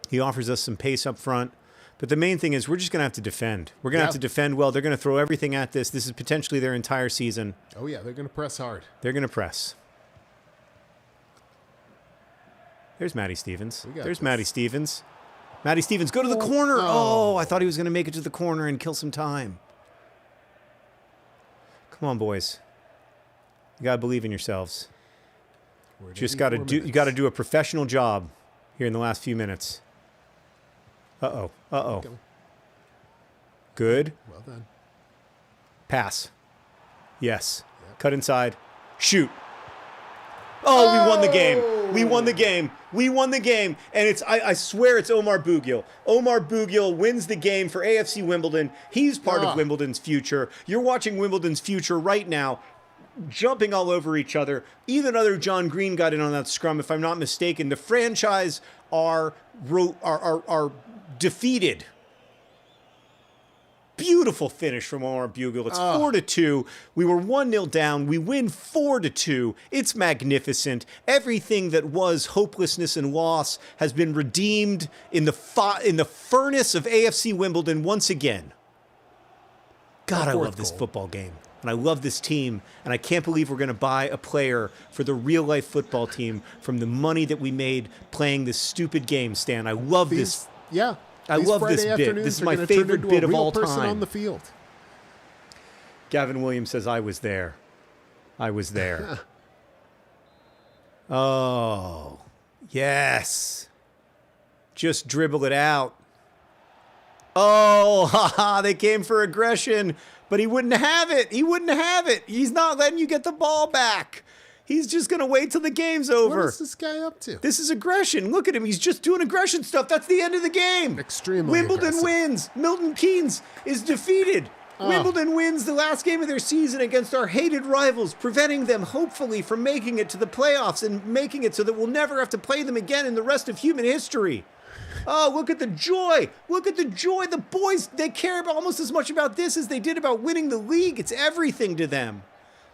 He offers us some pace up front. But the main thing is we're just going to have to defend. We're going to have to defend well. They're going to throw everything at this. This is potentially their entire season. Oh, yeah. They're going to press hard. They're going to press. There's Matty Stevens. Matty Stevens. Matty Stevens, go to the corner. Oh, I thought he was going to make it to the corner and kill some time. Come on, boys. You got to believe in yourselves. You got to do a professional job here in the last few minutes. Uh-oh. Good. Well done. Pass. Yes. Yep. Cut inside. Shoot. Oh, we won the game. We won the game. And it's I swear it's Omar Bugil. Omar Bugil wins the game for AFC Wimbledon. He's part of Wimbledon's future. You're watching Wimbledon's future right now, jumping all over each other. Even other John Green got in on that scrum, if I'm not mistaken. The franchise are defeated. Beautiful finish from Omar Bugil. It's 4-2. We were 1-0 down. We win 4-2. It's magnificent. Everything that was hopelessness and loss has been redeemed in the furnace of AFC Wimbledon once again. God, I fourth love this goal. football game. And I love this team. And I can't believe we're going to buy a player for the real-life football team from the money that we made playing this stupid game, Stan. I love this. Yeah. I These love Friday this bit. afternoons This is are my gonna turn favorite into bit a of real all person time. on the field. Gavin Williams says, I was there. I was there. Oh, yes. Just dribble it out. Oh, haha, they came for aggression, but he wouldn't have it. He wouldn't have it. He's not letting you get the ball back. He's just going to wait till the game's over. What is this guy up to? This is aggression. Look at him. He's just doing aggression stuff. That's the end of the game. Extremely Wimbledon aggressive. wins. Milton Keynes is defeated. Wimbledon wins the last game of their season against our hated rivals, preventing them, hopefully, from making it to the playoffs and making it so that we'll never have to play them again in the rest of human history. Oh, look at the joy. Look at the joy. The boys, they care about almost as much about this as they did about winning the league. It's everything to them.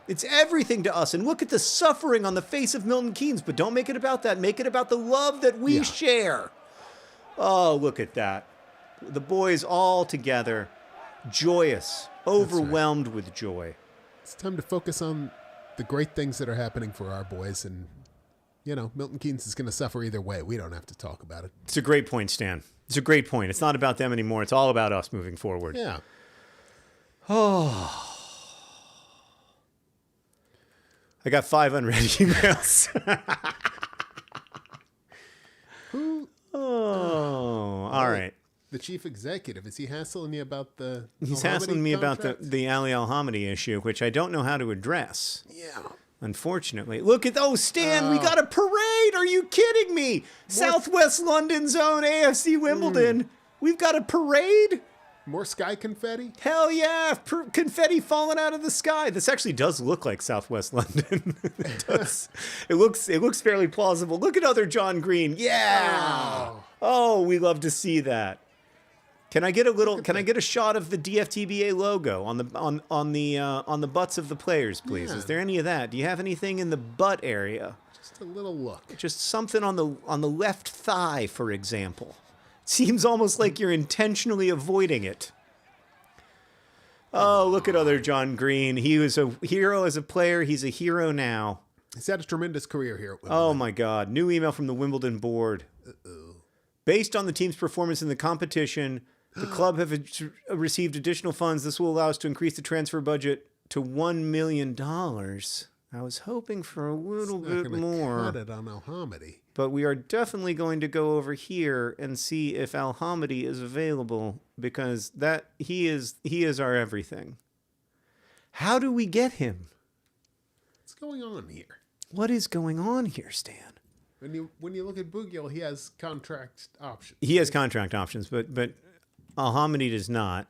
It's everything to us. And look at the suffering on the face of Milton Keynes. But don't make it about that. Make it about the love that we share. Oh, look at that. The boys all together, joyous, overwhelmed with joy. It's time to focus on the great things that are happening for our boys. And, you know, Milton Keynes is going to suffer either way. We don't have to talk about it. It's a great point, Stan. It's a great point. It's not about them anymore. It's all about us moving forward. Yeah. Oh. I got 5 unread emails. Who? Oh, all right. The chief executive, is he hassling you about the He's Alhamidi hassling me about contract? the Ali Alhamidi issue, which I don't know how to address. Yeah. Unfortunately. Look at, Stan, we got a parade. Are you kidding me? Southwest London's own AFC Wimbledon. We've got a parade? More sky confetti? Hell yeah. Confetti falling out of the sky. This actually does look like Southwest London. It does. It looks fairly plausible. Look at other John Green. Yeah. Oh, we love to see that. Can I get a shot of the DFTBA logo on the butts of the players, please? Yeah. Is there any of that? Do you have anything in the butt area? Just a little look. Just something on the left thigh, for example. Seems almost like you're intentionally avoiding it. Oh, look at other John Green. He was a hero as a player. He's a hero now. He's had a tremendous career here at Wimbledon. Oh, my God. New email from the Wimbledon board. Based on the team's performance in the competition, the club have received additional funds. This will allow us to increase the transfer budget to $1 million. I was hoping for a little bit more. Cut it on Alhamidi. But we are definitely going to go over here and see if Alhamidi is available, because he is our everything. How do we get him? What's going on here? What is going on here, Stan? When you look at Bugil, he has contract options. He has contract options, but Alhamidi does not.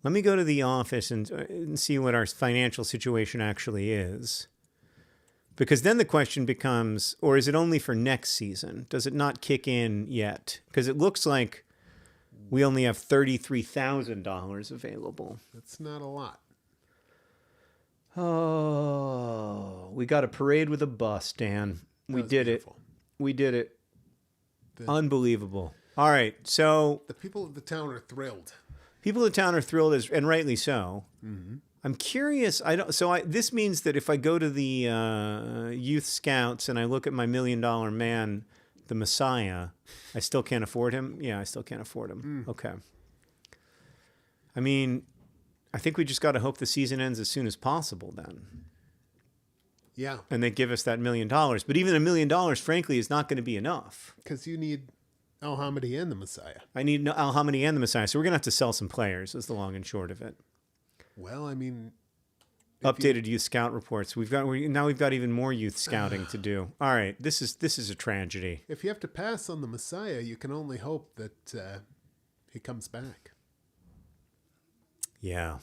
Let me go to the office and see what our financial situation actually is. Because then the question becomes, or is it only for next season? Does it not kick in yet? Because it looks like we only have $33,000 available. That's not a lot. Oh, we got a parade with a bus, Dan. We did beautiful. it. We did it. Unbelievable. All right, so The people of the town are thrilled. people in the town are thrilled, and rightly so. Mm-hmm. I'm curious. This means that if I go to the youth scouts and I look at my $1 million man, the Messiah, I still can't afford him. Yeah, I still can't afford him. Okay. I mean, I think we just got to hope the season ends as soon as possible then. Yeah. And they give us that $1 million. But even $1 million, frankly, is not going to be enough. Because you need Alhamidi and the Messiah. I need Alhamidi and the Messiah. So we're going to have to sell some players, is the long and short of it. Well, I mean... Updated youth scout reports. We've got even more youth scouting to do. All right, this is a tragedy. If you have to pass on the Messiah, you can only hope that he comes back. Yeah.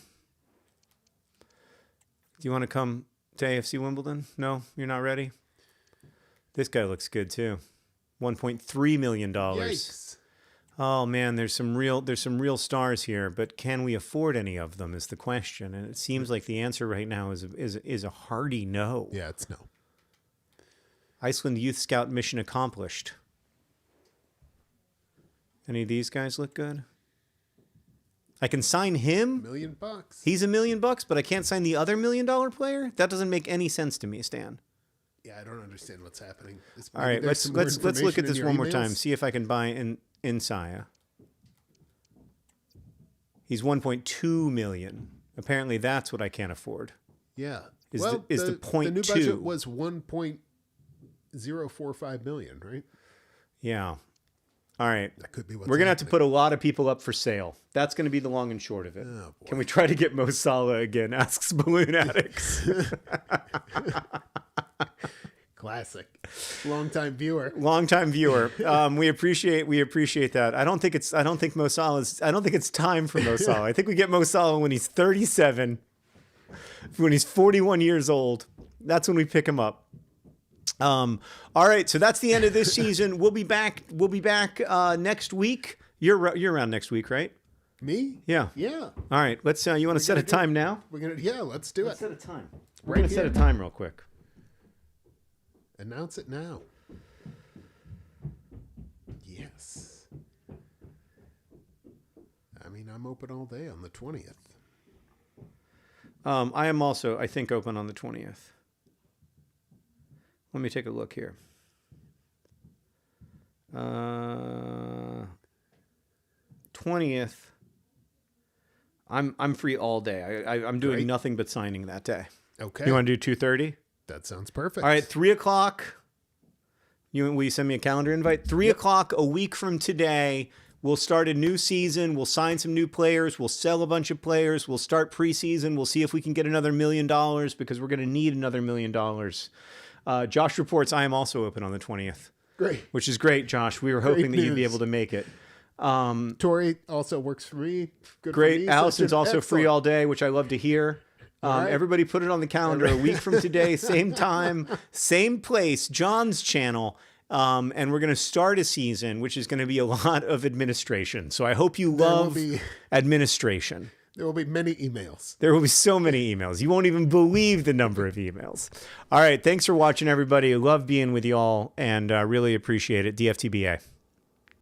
Do you want to come to AFC Wimbledon? No, you're not ready. This guy looks good too. $1.3 million. Yikes. Oh man, there's some real stars here, but can we afford any of them is the question. And it seems like the answer right now is a hearty no. Yeah, it's no. Iceland Youth Scout mission accomplished. Any of these guys look good? I can sign him. $1 million. He's $1 million, but I can't sign the other $1 million player? That doesn't make any sense to me, Stan. Yeah, I don't understand what's happening. All right, let's look at this one more time. See if I can buy in Saya. He's 1.2 million. Apparently, that's what I can't afford. Yeah. Is the 0.2. The new budget was 1.045 million, right? Yeah. All right. That could be what's We're going to have to happening. put a lot of people up for sale. That's going to be the long and short of it. Oh, boy. Can we try to get Mo Salah again? Asks Balloon Addicts. Classic. Longtime viewer. Longtime viewer. We appreciate that. I don't think it's time for Mo Salah. I think we get Mo Salah when he's 37, when he's 41 years old. That's when we pick him up. All right, so that's the end of this season. We'll be back next week. You're around next week, right? Me? Yeah. Yeah. All right, let's you want to set a time now? Let's do it. Set a time. We're going to set a time real quick. Announce it now. Yes. I mean, I'm open all day on the 20th. I am also, I think, open on the 20th. Let me take a look here. 20th. I'm free all day. I'm doing nothing but signing that day. Okay. You want to do 2:30? That sounds perfect. All right, 3:00. Will you send me a calendar invite? 3:00 a week from today. We'll start a new season. We'll sign some new players. We'll sell a bunch of players. We'll start preseason. We'll see if we can get another $1 million because we're going to need another $1 million. Josh reports I am also open on the 20th. Great. Which is great, Josh. We were hoping that you'd be able to make it. Tori also works for me. Good great. For me. Allison's also free all day, which I love to hear. Right. Everybody put it on the calendar a week from today, same time, same place, John's channel. And we're going to start a season, which is going to be a lot of administration. So I hope you love administration. There will be many emails. There will be so many emails. You won't even believe the number of emails. All right. Thanks for watching, everybody. I love being with you all and really appreciate it. DFTBA.